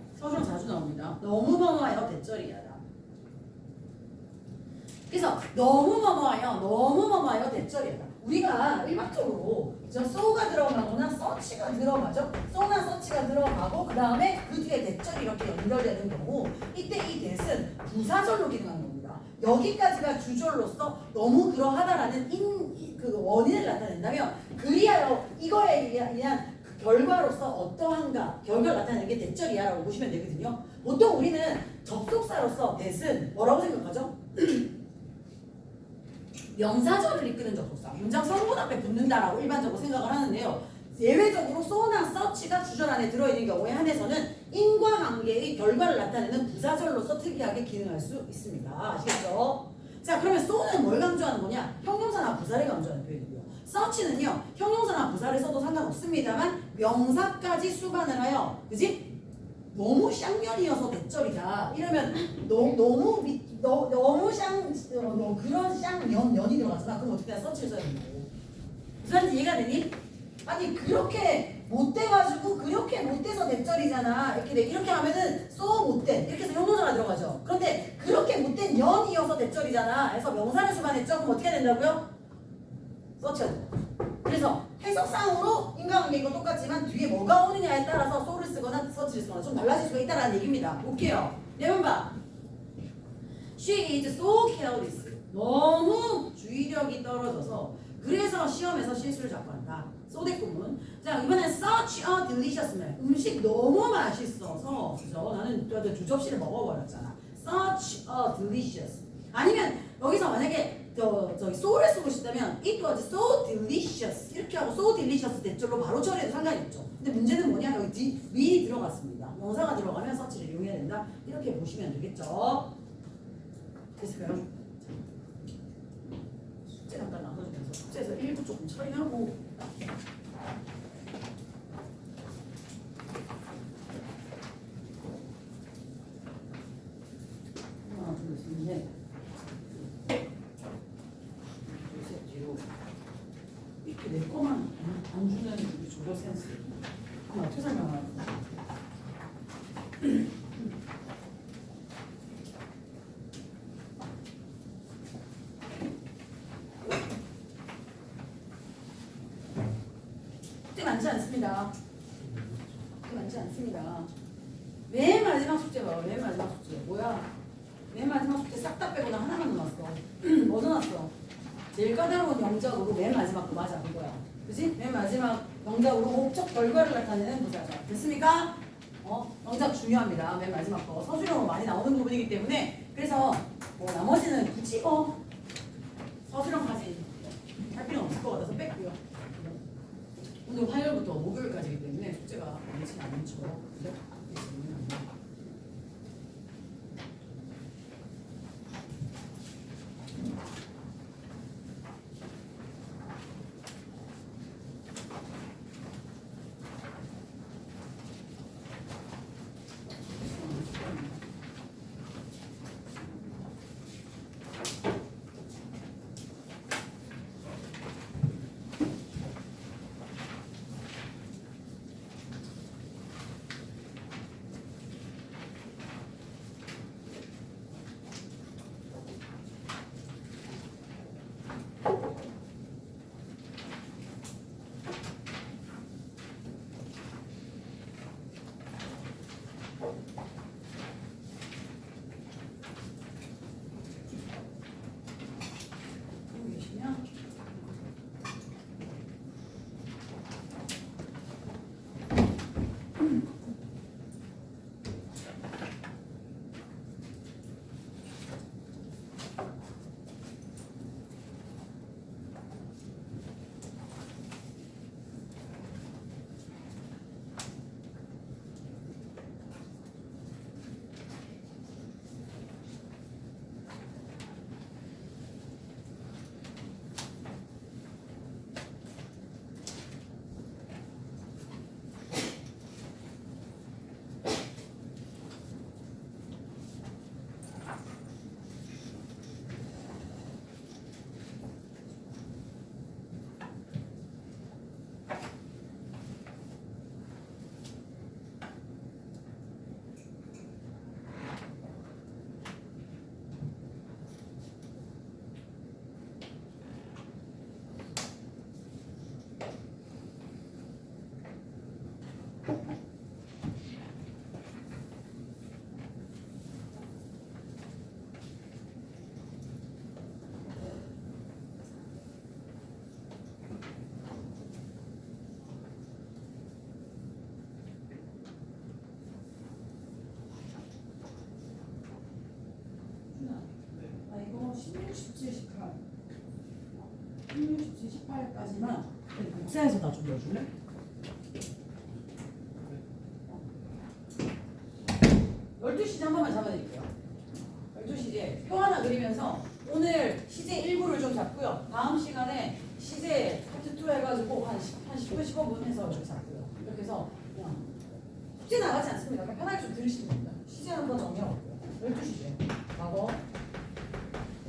자주 나옵니다. 너무 뭐뭐하여 대절이야다. 그래서 너무 뭐뭐하여 대절이야다. 우리가 일반적으로 저 so가 들어가거나 such가 들어가죠. so나 such가 들어가고 그 다음에 그 뒤에 대절이 이렇게 연결되는 경우 이때 이 that은 부사절로 기능하는 겁니다. 여기까지가 주절로서 너무 그러하다라는 그 원인을 나타낸다면 그리하여 이거에 의한 그 결과로서 어떠한가 결과를 나타내는 게 대절이야 라고 보시면 되거든요. 보통 우리는 접속사로서 that은 뭐라고 생각하죠? 명사절을 이끄는 접속사, 문장 성분 앞에 붙는다라고 일반적으로 생각을 하는데요. 예외적으로 so나 such가 주절 안에 들어있는 경우에 한해서는 인과관계의 결과를 나타내는 부사절로서 특이하게 기능할 수 있습니다. 아시겠죠? 자, 그러면 so는 뭘 강조하는 거냐? 형용사나 부사를 강조하는 표현이고요. such는요, 형용사나 부사를 써도 상관없습니다만 명사까지 수반을 하여, 그지? 너무 쌍년이어서 대절이다. 이러면 너무 그런 쌍년이 들어가잖아. 그럼 어떻게 서치를 써야 된다고. 무슨 이해가 되니? 아니 그렇게 못돼가지고 그렇게 못돼서 대절이잖아. 이렇게 하면은 못된 이렇게 해서 형용사가 들어가죠. 그런데 그렇게 못된 년이어서 대절이잖아. 해서 명사를 수반했죠. 그럼 어떻게 된다고요? 서치가 된다. 그래서 해석상으로 인과관계이고 똑같지만 뒤에 뭐가 오느냐에 따라서 so를 쓰거나 서치를 쓰거나 좀 달라질 수가 있다는 얘기입니다. 볼게요. 내용 봐. She is so careless. 너무 주의력이 떨어져서 그래서 시험에서 실수를 자꾸 한다. 소대꾸문. 자, 이번엔 such a delicious meal. 음식 너무 맛있어서 그죠? 나는 두 접시를 먹어버렸잖아. Such a delicious. 아니면 여기서 만약에 저기 so를 쓰고 싶다면 it was so delicious 이렇게 하고 so delicious 대절로 바로 처리해도 상관이 없죠. 근데 문제는 뭐냐? 여기 will이 들어갔습니다. 명사가 들어가면 such를 이용해야 된다. 이렇게 보시면 되겠죠. 됐을까요? 숙제 잠깐 나눠주면서 숙제에서 일부 조금 처리하고 하나 둘 셋 넷 둘셋 뒤로 이렇게 내 거만 안 주는 우리 조력 센스 그럼 어떻게 설명하나? 많지 않습니다. 많지 않습니다. 맨 마지막 숙제 봐. 맨 마지막 숙제 뭐야? 맨 마지막 숙제 싹 다 빼고 나 하나만 넣었어. 뭐 넣었어? 제일 까다로운 영작으로 맨 마지막 거 맞아 그거야. 그지? 맨 마지막 영작으로 목적 결과를 나타내는 부사죠. 됐습니까? 영작 중요합니다. 맨 마지막 거 서술형으로 많이 나오는 부분이기 때문에 그래서 뭐 나머지는 굳이 서술형까지 할 필요는 없을 것 같아서 뺐고요. 오늘 화요일부터 목요일까지이기 때문에 숙제가 많지 않죠. 그죠? 이거 16, 17, 18 16, 17, 18까지만 복사해서 다 줄여줄래? 한 번만 잡아드릴게요. 12시제 표 하나 그리면서 오늘 시제 1부를 좀 잡고요. 다음 시간에 시제 파트 2 해가지고 한 10분, 15분 해서 이렇게 잡고요. 이렇게 해서 그냥 숙제 나가지 않습니다. 그냥 편하게 좀 들으시면 됩니다. 시제 한번 정리해볼게요. 12시제 과거,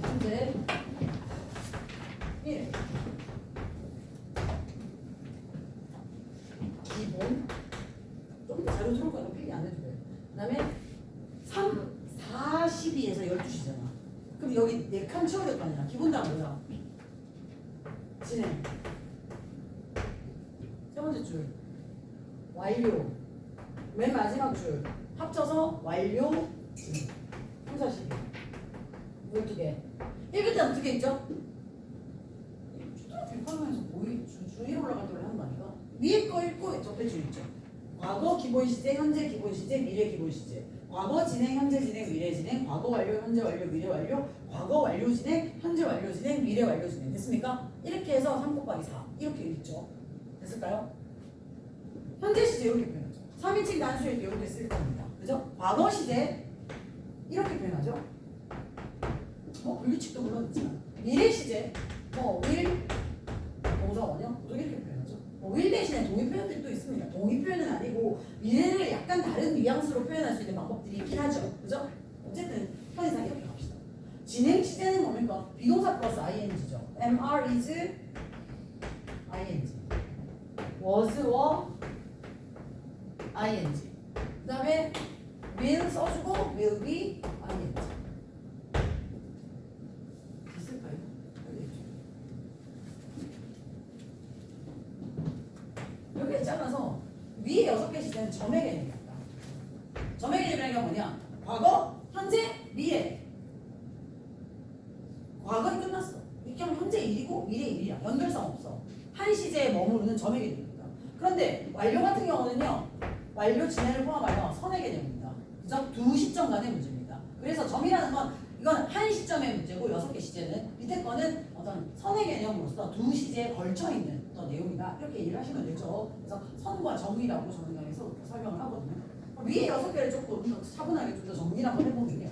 현재, 미래, 기본, 좀 자료 들어올 거니까 필기 안 해도 돼요. 그 다음에 42에서 12시잖아. 그럼 여기 4칸 채워야 될 거 아니야. 기본 다음 뭐야? 진행. 세 번째 줄 완료. 맨 마지막 줄 합쳐서 완료 진행. 3, 4, 12개. 1급 때 어떻게 있죠? 초등학교 6학년에서 거의 중1 올라갈 때 하는 거 아닌가? 위에 거 읽고 옆에 줄 있죠. 과거 기본 시제, 현재 기본 시제, 미래 기본 시제. 과거 진행, 현재 진행, 미래 진행, 과거 완료, 현재 완료, 미래 완료, 과거 완료 진행, 현재 완료 진행, 미래 완료 진행. 됐습니까? 이렇게 해서 3 곱하기 4 이렇게 읽죠. 됐을까요? 현재 시제 이렇게 표현하죠. 3인칭 단수일 때 이렇게 쓸 겁니다. 그죠? 과거 시제 이렇게 표현하죠. 불규칙도 물론 있지만 미래 시제 will 동사 원형 또 이렇게 표현하죠. will 대신에 동의 표현들이 또 있습니다. 동의 표현은 아니고 미래를 약간 다른 뉘앙스로 표현할 수 있는 방법들이 있긴 하죠. 그죠? 어쨌든 편의상 이렇게 갑시다. 진행 시제는 뭡니까? 비동사 플러스 ing죠. MR is ing, was were ing. 그 다음에 will 써주고 will be ing. 있을까요? 이렇게 짜놔서 위에 6개 시제는 점의 개념이었다. 점의 개념이라는 게 뭐냐? 과거, 현재, 미래. 과거는 끝났어. 이렇게 하면 현재 일이 미래 일이야. 연결성 없어. 한 시제에 머무르는 점의 개념입니다. 그런데 완료 같은 경우는요. 완료 진행을 포함하여 선의 개념입니다. 그죠? 두 시점 간의 문제입니다. 그래서 점이라는 건 이건 한 시점의 문제고 6개 시제는 밑에 거는 어떤 선의 개념으로서 두 시제에 걸쳐 있는 어떤 내용이다. 이렇게 이해를 하시면 되죠. 그래서 선과 점이라고 저는 강의에서 설명을 하거든요. 위에 6개를 조금 더 차분하게 좀 더 정리를 한번 해보면요.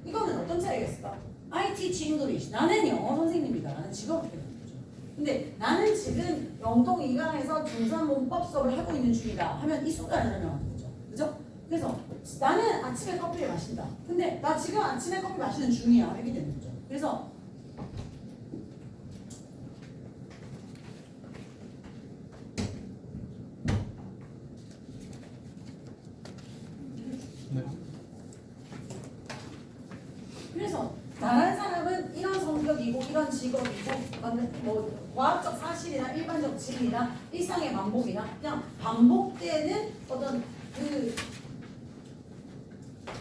이거는 어떤 차이가 있을까? I teach English. 나는 영어 선생님이다. 라는 직업을 되는 거죠. 근데 나는 지금 영동 2강에서 중3 문법 수업을 하고 있는 중이다 하면 이 순간을 설명하는 거죠. 그죠? 그래서 나는 아침에 커피를 마신다. 근데 나 지금 아침에 커피 마시는 중이야. 이렇게 되는 거죠. 그래서 그래서 나란 사람은 이런 성격이고 이런 직업이고 뭐 과학적 사실이나 일반적 진리나 일상의 반복이나 그냥 반복되는 어떤 그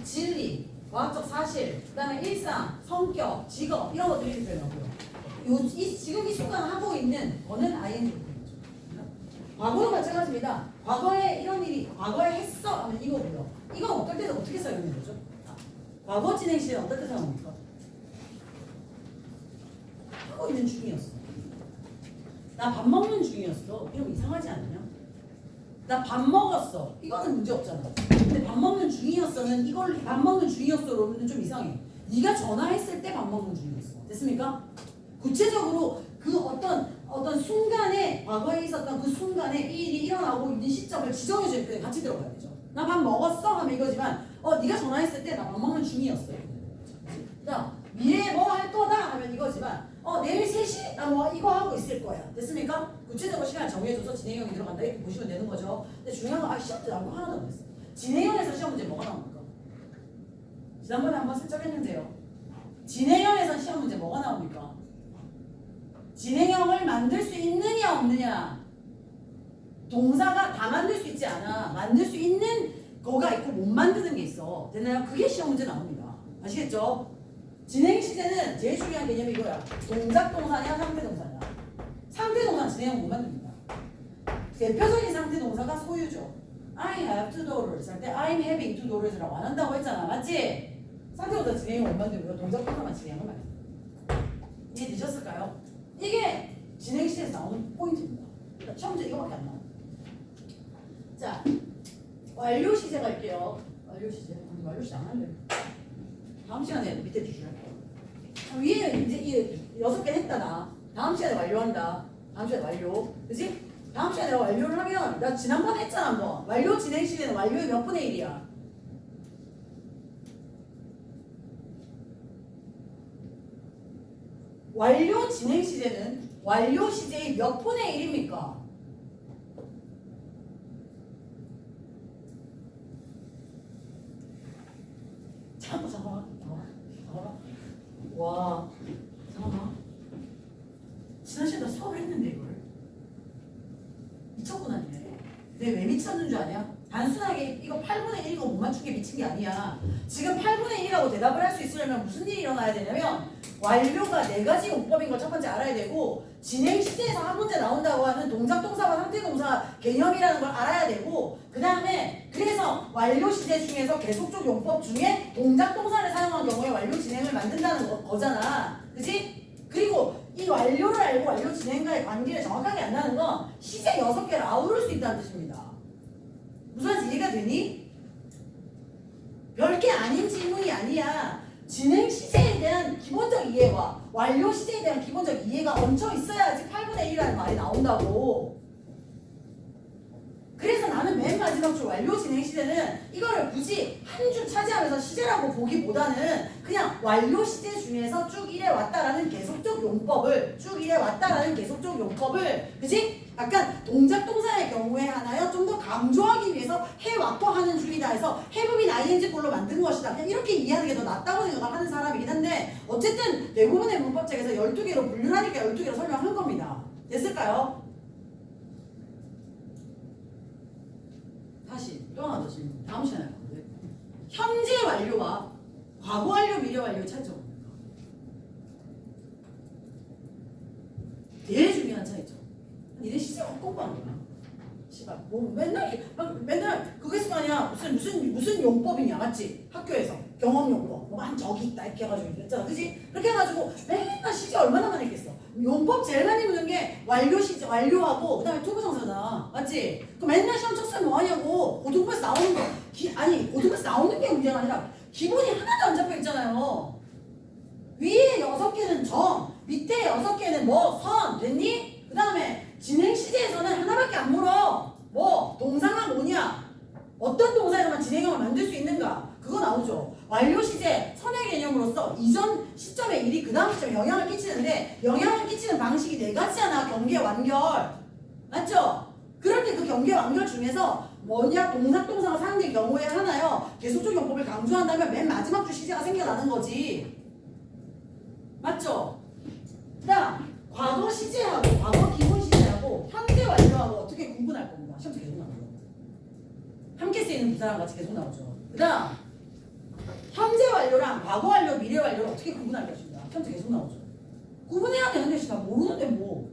진리, 과학적 사실, 그다음에 일상, 성격, 직업 이런 것들이 되더라고요. 지금 이 순간 하고 있는 거는 ING. 과거도 마찬가지입니다. 과거에 이런 일이 과거에 했어 하면 이거고요. 이건 어떨 때는 어떻게 사용하는 거죠? 과거 진행 시에는 어떨 때 사용합니까? 하고 있는 중이었어. 나 밥 먹는 중이었어. 이러면 이상하지 않느냐? 나 밥 먹었어. 이거는 문제 없잖아. 근데 밥 먹는 중이었어는 이걸 밥 먹는 중이었어로는 좀 이상해. 네가 전화했을 때 밥 먹는 중이었어. 됐습니까? 구체적으로 그 어떤 순간에 과거에 있었던 그 순간에 이 일이 일어나고 있는 시점을 지정해줄 때 같이 들어가야 되죠. 나 밥 먹었어 하면 이거지만 네가 전화했을 때 나 밥 먹는 중이었어. 자 미래에 뭐 할 거다 하면 이거지만 내일 3시 나 뭐 이거 하고 있을 거야. 됐습니까? 구체적으로 시간을 정해줘서 진행형이 들어간다 이렇게 보시면 되는 거죠. 근데 중요한 건 시험 때 나온 거 하나도 안 했어. 진행형에서 시험 문제 뭐가 나옵니까? 지난번에 한번 슬쩍 했는데요. 진행형에서 시험 문제 뭐가 나옵니까? 진행형을 만들 수 있느냐 없느냐. 동사가 다 만들 수 있지 않아. 만들 수 있는 거가 있고 못 만드는 게 있어. 됐나요? 그게 시험 문제 나옵니다. 아시겠죠? 진행 시제는 제일 중요한 개념이 이거야. 동작 동사냐 상태 동사냐. 상태 동사 진행형 못 만듭니다. 대표적인 상태 동사가 소유죠. I have two daughters 할 때 I'm having two daughters라고 안 한다고 했잖아. 맞지? 상태 동사 진행형 못 만들고요. 동작 동사만 진행형을 만듭니다. 이해되셨을까요? 이게 진행 시제에서 나오는 포인트입니다. 시험 문제 이거밖에 안 나와요. 자, 완료 시제 갈게요. 완료 시제. 완료 시제 안 할래. 다음 시간에 밑에 주시할 거예요. 위에 이제 이 6개 했다 나. 다음 시간에 완료한다. 다음 시간에 완료. 그치? 다음 시간에 내가 완료를 하면 나 지난번에 했잖아 뭐. 완료 진행 시제는 완료의 몇 분의 1이야? 완료 진행 시제는 완료 시제의 몇 분의 1입니까? 잠깐만. 와, 잠깐만. 지난 시간에 나 수업을 했는데 이걸 미쳤구나 니네. 내가 왜 미쳤는 줄 아냐? 단순하게 이거 8분의 1이고 못 맞춘 게 미친 게 아니야. 지금 8분의 1이라고 대답을 할 수 있으려면 무슨 일이 일어나야 되냐면 완료가 4가지 용법인 걸 첫 번째 알아야 되고 진행 시제에서 한 문제 나온다고 하는 동작 동사와 상태 동사 개념이라는 걸 알아야 되고 그 다음에 그래서 완료 시제 중에서 계속적 용법 중에 동작 동사를 사용한 경우에 완료 진행을 만든다는 거잖아. 그치? 그리고 이 완료를 알고 완료 진행과의 관계를 정확하게 안다는 건 시제 6개를 아우를 수 있다는 뜻입니다. 무슨 말인지 이해가 되니? 별게 아닌 질문이 아니야. 진행 시제에 대한 기본적 이해와 완료 시제에 대한 기본적 이해가 얹혀 있어야지 8분의 1이라는 말이 나온다고. 그래서 나는 맨 마지막 줄 완료 진행 시제는 이거를 굳이 한 줄 차지하면서 시제라고 보기보다는 그냥 완료 시제 중에서 쭉 이래 왔다라는 계속적 용법을 그지? 약간 동작 동사의 경우에 하나요 좀 더 강조하기 위해서 해왔고 하는 줄이다 해서 해부빈 ing 꼴로 만든 것이다. 그냥 이렇게 이해하는 게 더 낫다고 생각하는 사람이긴 한데 어쨌든 대부분의 문법책에서 12개로 분류하니까 12개로 설명한 겁니다. 됐을까요? 다시 또 하나 더 질문. 다음 시간에 할 건데 현재 완료와 과거 완료, 미래 완료의 차이점은 뭡니까? 뭐 맨날 그거 있을 거 아니야. 무슨 용법이냐, 맞지? 학교에서 경험 용법. 뭐한 적이 있다 이렇게 해가지고 했잖아, 그지? 그렇게 해가지고 맨날 시제 얼마나 많이 했겠어. 용법 제일 많이 묻는 게 완료하고 그다음에 투부정사잖아, 맞지? 그 맨날 시험 쳤으면 뭐하냐고. 고등부에서 나오는 거 고등부에서 나오는 게 문제가 아니라 기본이 하나도 안 잡혀 있잖아요. 위에 6개는 정, 밑에 6개는 뭐 선, 됐니? 그 다음에 진행 시제에서는 하나밖에 안 물어. 뭐 동사가 뭐냐? 어떤 동사에서만 진행형을 만들 수 있는가? 그거 나오죠. 완료 시제 선의 개념으로서 이전 시점의 일이 그 다음 시점에 영향을 끼치는데 영향을 끼치는 방식이 4가지잖아. 경계, 완결. 맞죠? 그럴 때 그 경계, 완결 중에서 뭐냐? 동사가 사용될 경우에 하나요. 계속적 용법을 강조한다면 맨 마지막 줄 시제가 생겨나는 거지. 맞죠? 그 다음 과거 시제하고 과거 기본 시제하고 현재 완료하고 어떻게 구분할 겁니다. 시험 계속 나오죠. 함께 쓰이는 부사랑 같이 계속 나오죠. 그 다음 현재 완료랑 과거 완료, 미래 완료를 어떻게 구분할 것인가. 시험 계속 나오죠. 구분해야 되는데 시간 모르는데 뭐.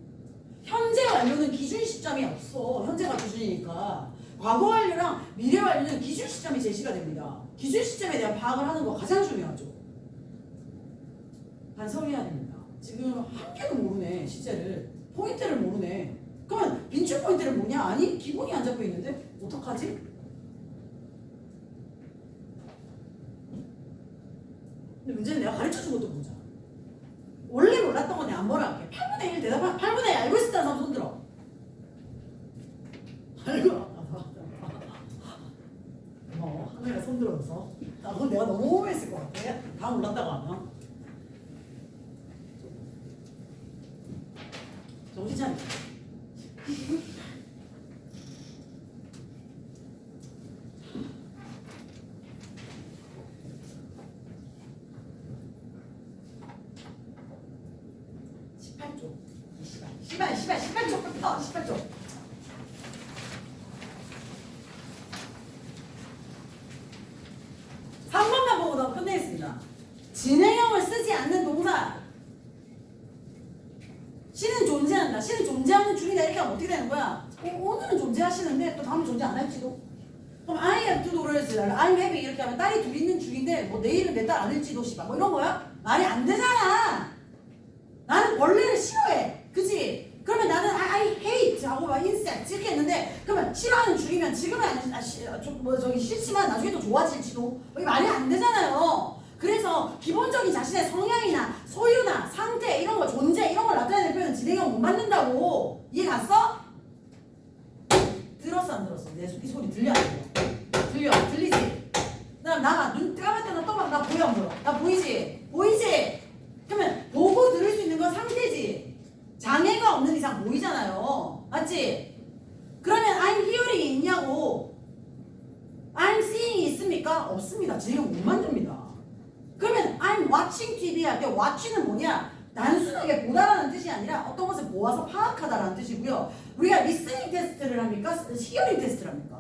현재 완료는 기준 시점이 없어. 현재가 기준이니까. 과거 완료랑 미래 완료는 기준 시점이 제시가 됩니다. 기준 시점에 대한 파악을 하는 거 가장 중요하죠. 반성해야 됩니다. 지금 한 개도 모르네. 시제를. 포인트를 모르네. 그러면 빈출 포인트를 뭐냐? 아니 기본이 안 잡혀 있는데 어떡하지? 근데 문제는 내가 가르쳐준 것도 모르잖아. 원래 몰랐던 건 내가 안 뭐라 할게. 8분의 1 대답 8분의 1 알고 있었다는 사람 손 들어. 알고 하늘에 손 들어서. 그건 내가 너무 오해했을 것 같아. 다 몰랐다고 하면. 정신 차려. 시발 18쪽부터 18쪽. 3번만 보고 너 끝내겠습니다. 진행형을 쓰지 않는 동사. 시는 존재한다. 시는 존재하는 중이다. 이렇게 하면 어떻게 되는 거야? 오늘은 존재하시는데 또 다음에 존재 안 할지도. 그럼 I have two daughters, I'm having 이렇게 하면 딸이 둘 있는 중인데 뭐 내일은 내 딸 안 할지도 씨발 뭐 이런 거야? 말이 안 되잖아. 나는 벌레를 싫어해. 그치? 그러면 나는 I hate 하고 막 insect 이렇게 했는데 그러면 싫어하는 중이면 지금은 저기 싫지만 나중에 또 좋아질지도. 이게 말이 안 되잖아요. 그래서 기본적인 자신의 성향이나 소유나 상태 이런 거 존재 이런 걸 나타내는 표현은 진행형 못 만든다고. 이해 갔어? 들었어 안 들었어? 내 소리 들려 안 들려? 들리지? 그다음 나가 눈 감았다 나 떠봐. 나 보여 안 보여? 나 보이지? 보이지? 그러면 보고 들을 수 있는 건 상태지. 장애가 없는 이상 보이잖아요. 맞지? 그러면 I'm hearing이 있냐고. I'm seeing이 있습니까? 없습니다. 진행형 못 만듭니다. 그러면 I'm watching TV 할 때 watch는 뭐냐? 단순하게 보다라는 뜻이 아니라 어떤 것을 보아서 파악하다라는 뜻이고요. 우리가 listening 테스트를 합니까? hearing 테스트를 합니까?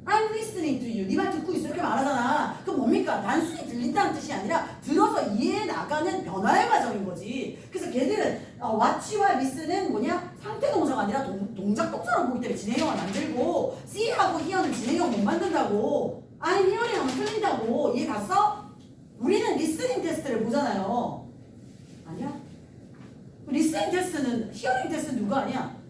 I'm listening to you. 네 말 듣고 있어. 이렇게 말하잖아. 그럼 뭡니까? 단순히 들린다는 뜻이 아니라 들어서 이해해 나가는 변화의 과정인 거지. 그래서 걔들은 watch와 listen은 뭐냐? 상태 동사가 아니라 동작 동사로 보기 때문에 진행형을 만들고 see하고 hear는 진행형 못 만든다고. I'm hearing 하면 틀린다고. 이해 갔어? 우리는 리스닝 테스트를 보잖아요. 아니야? 리스닝 테스트는 히어링 테스트는 누가 아니야?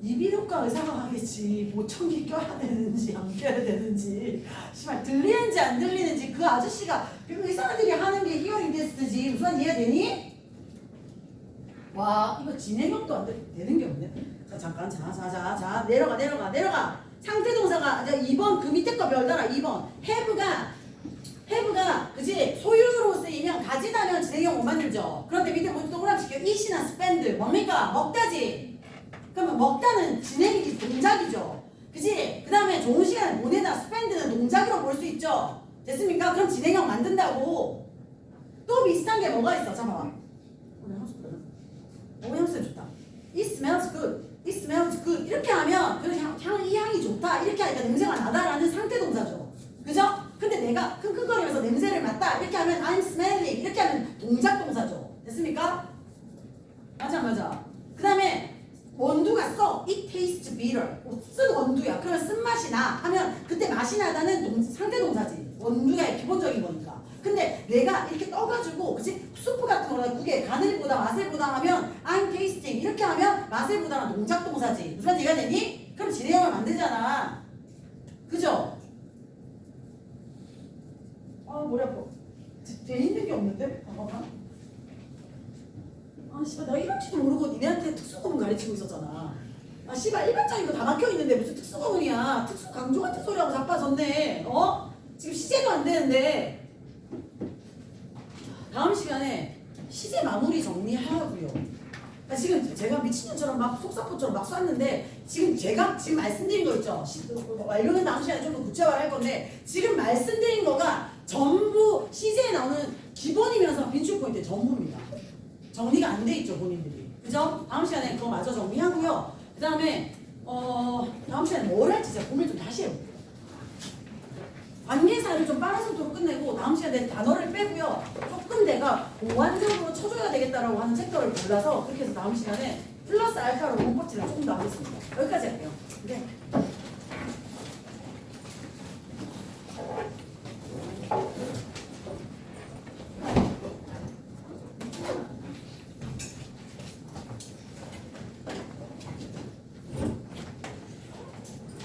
이비인후과 의사가 하겠지. 보청기 껴야 되는지 안 껴야 되는지 씨발 들리는지 안 들리는지 그 아저씨가 그 의사들이 하는 게 히어링 테스트지. 무슨 이해되니? 와 이거 진행형도 안 되는 게 없네. 자 잠깐 자 내려가. 상태 동사가 2번 그 밑에 거 별다라 2번 have가 그지 소유로 쓰이면 가지다면 진행형 못 만들죠. 그런데 밑에 먼저 동그라미 시켜 it이나 spend 뭡니까? 먹다지. 그러면 먹다는 진행이지 동작이죠. 그지? 그 다음에 좋은 시간에 보내다 spend는 동작으로 볼 수 있죠. 됐습니까? 그럼 진행형 만든다고. 또 비슷한 게 뭐가 있어? 잠깐만. 오늘 향수 좋다. It smells good. It smells good. 이렇게 하면 그 이 향이 좋다. 이렇게 하니까 냄새가 나다라는 상태 동사죠. 그죠? 근데 내가 킁킁거리면서 냄새를 맡다. 이렇게 하면 I'm smelling. 이렇게 하면 동작 동사죠. 됐습니까? 맞아. 그 다음에 원두가 써. It tastes bitter. 쓴 원두야. 그러면 쓴맛이 나 하면 그때 맛이 나다는 상대 동사지. 원두가 기본적인 거니까. 근데 내가 이렇게 떠가지고 그치? 수프 같은 거나 국에 간을 보다 맛을 보다 하면 I'm tasting 이렇게 하면 맛을 보다는 동작 동사지. 무슨 말인지 이해가 되니? 그럼 진행형을 만들잖아. 그죠? 아 머리 아파. 돼 있는 게 없는데? 잠깐만. 아 씨발 나 이럴지도 모르고 니네한테 특수구문 가르치고 있었잖아. 아 씨발 일반적인 거 다 막혀있는데 무슨 특수구문이야. 특수 강조 같은 소리하고 자빠졌네. 어? 지금 시제도 안 되는데. 다음 시간에 시제 마무리 정리하고요. 그러니까 지금 제가 미친년처럼 막 속사포처럼 막 쐈는데 지금 제가 지금 말씀드린 거 있죠. 완료는 다음 시간에 좀 더 구체화할 건데 지금 말씀드린 거가 전부 시제에 나오는 기본이면서 빈출 포인트 전부입니다. 정리가 안 돼 있죠 본인들이. 그죠? 다음 시간에 그거 마저 정리하고요. 그 다음에 다음 시간에 뭘 할지 제가 고민 좀 다시 해볼게요. 관계사를 좀 빠른 속도로 끝내고 다음 시간에 단어를 빼고요. 조금 내가 보완적으로 쳐줘야 되겠다라고 하는 챕터를 골라서 그렇게 해서 다음 시간에 플러스 알파로 홈박지를 조금 더 하겠습니다. 여기까지 할게요. 네.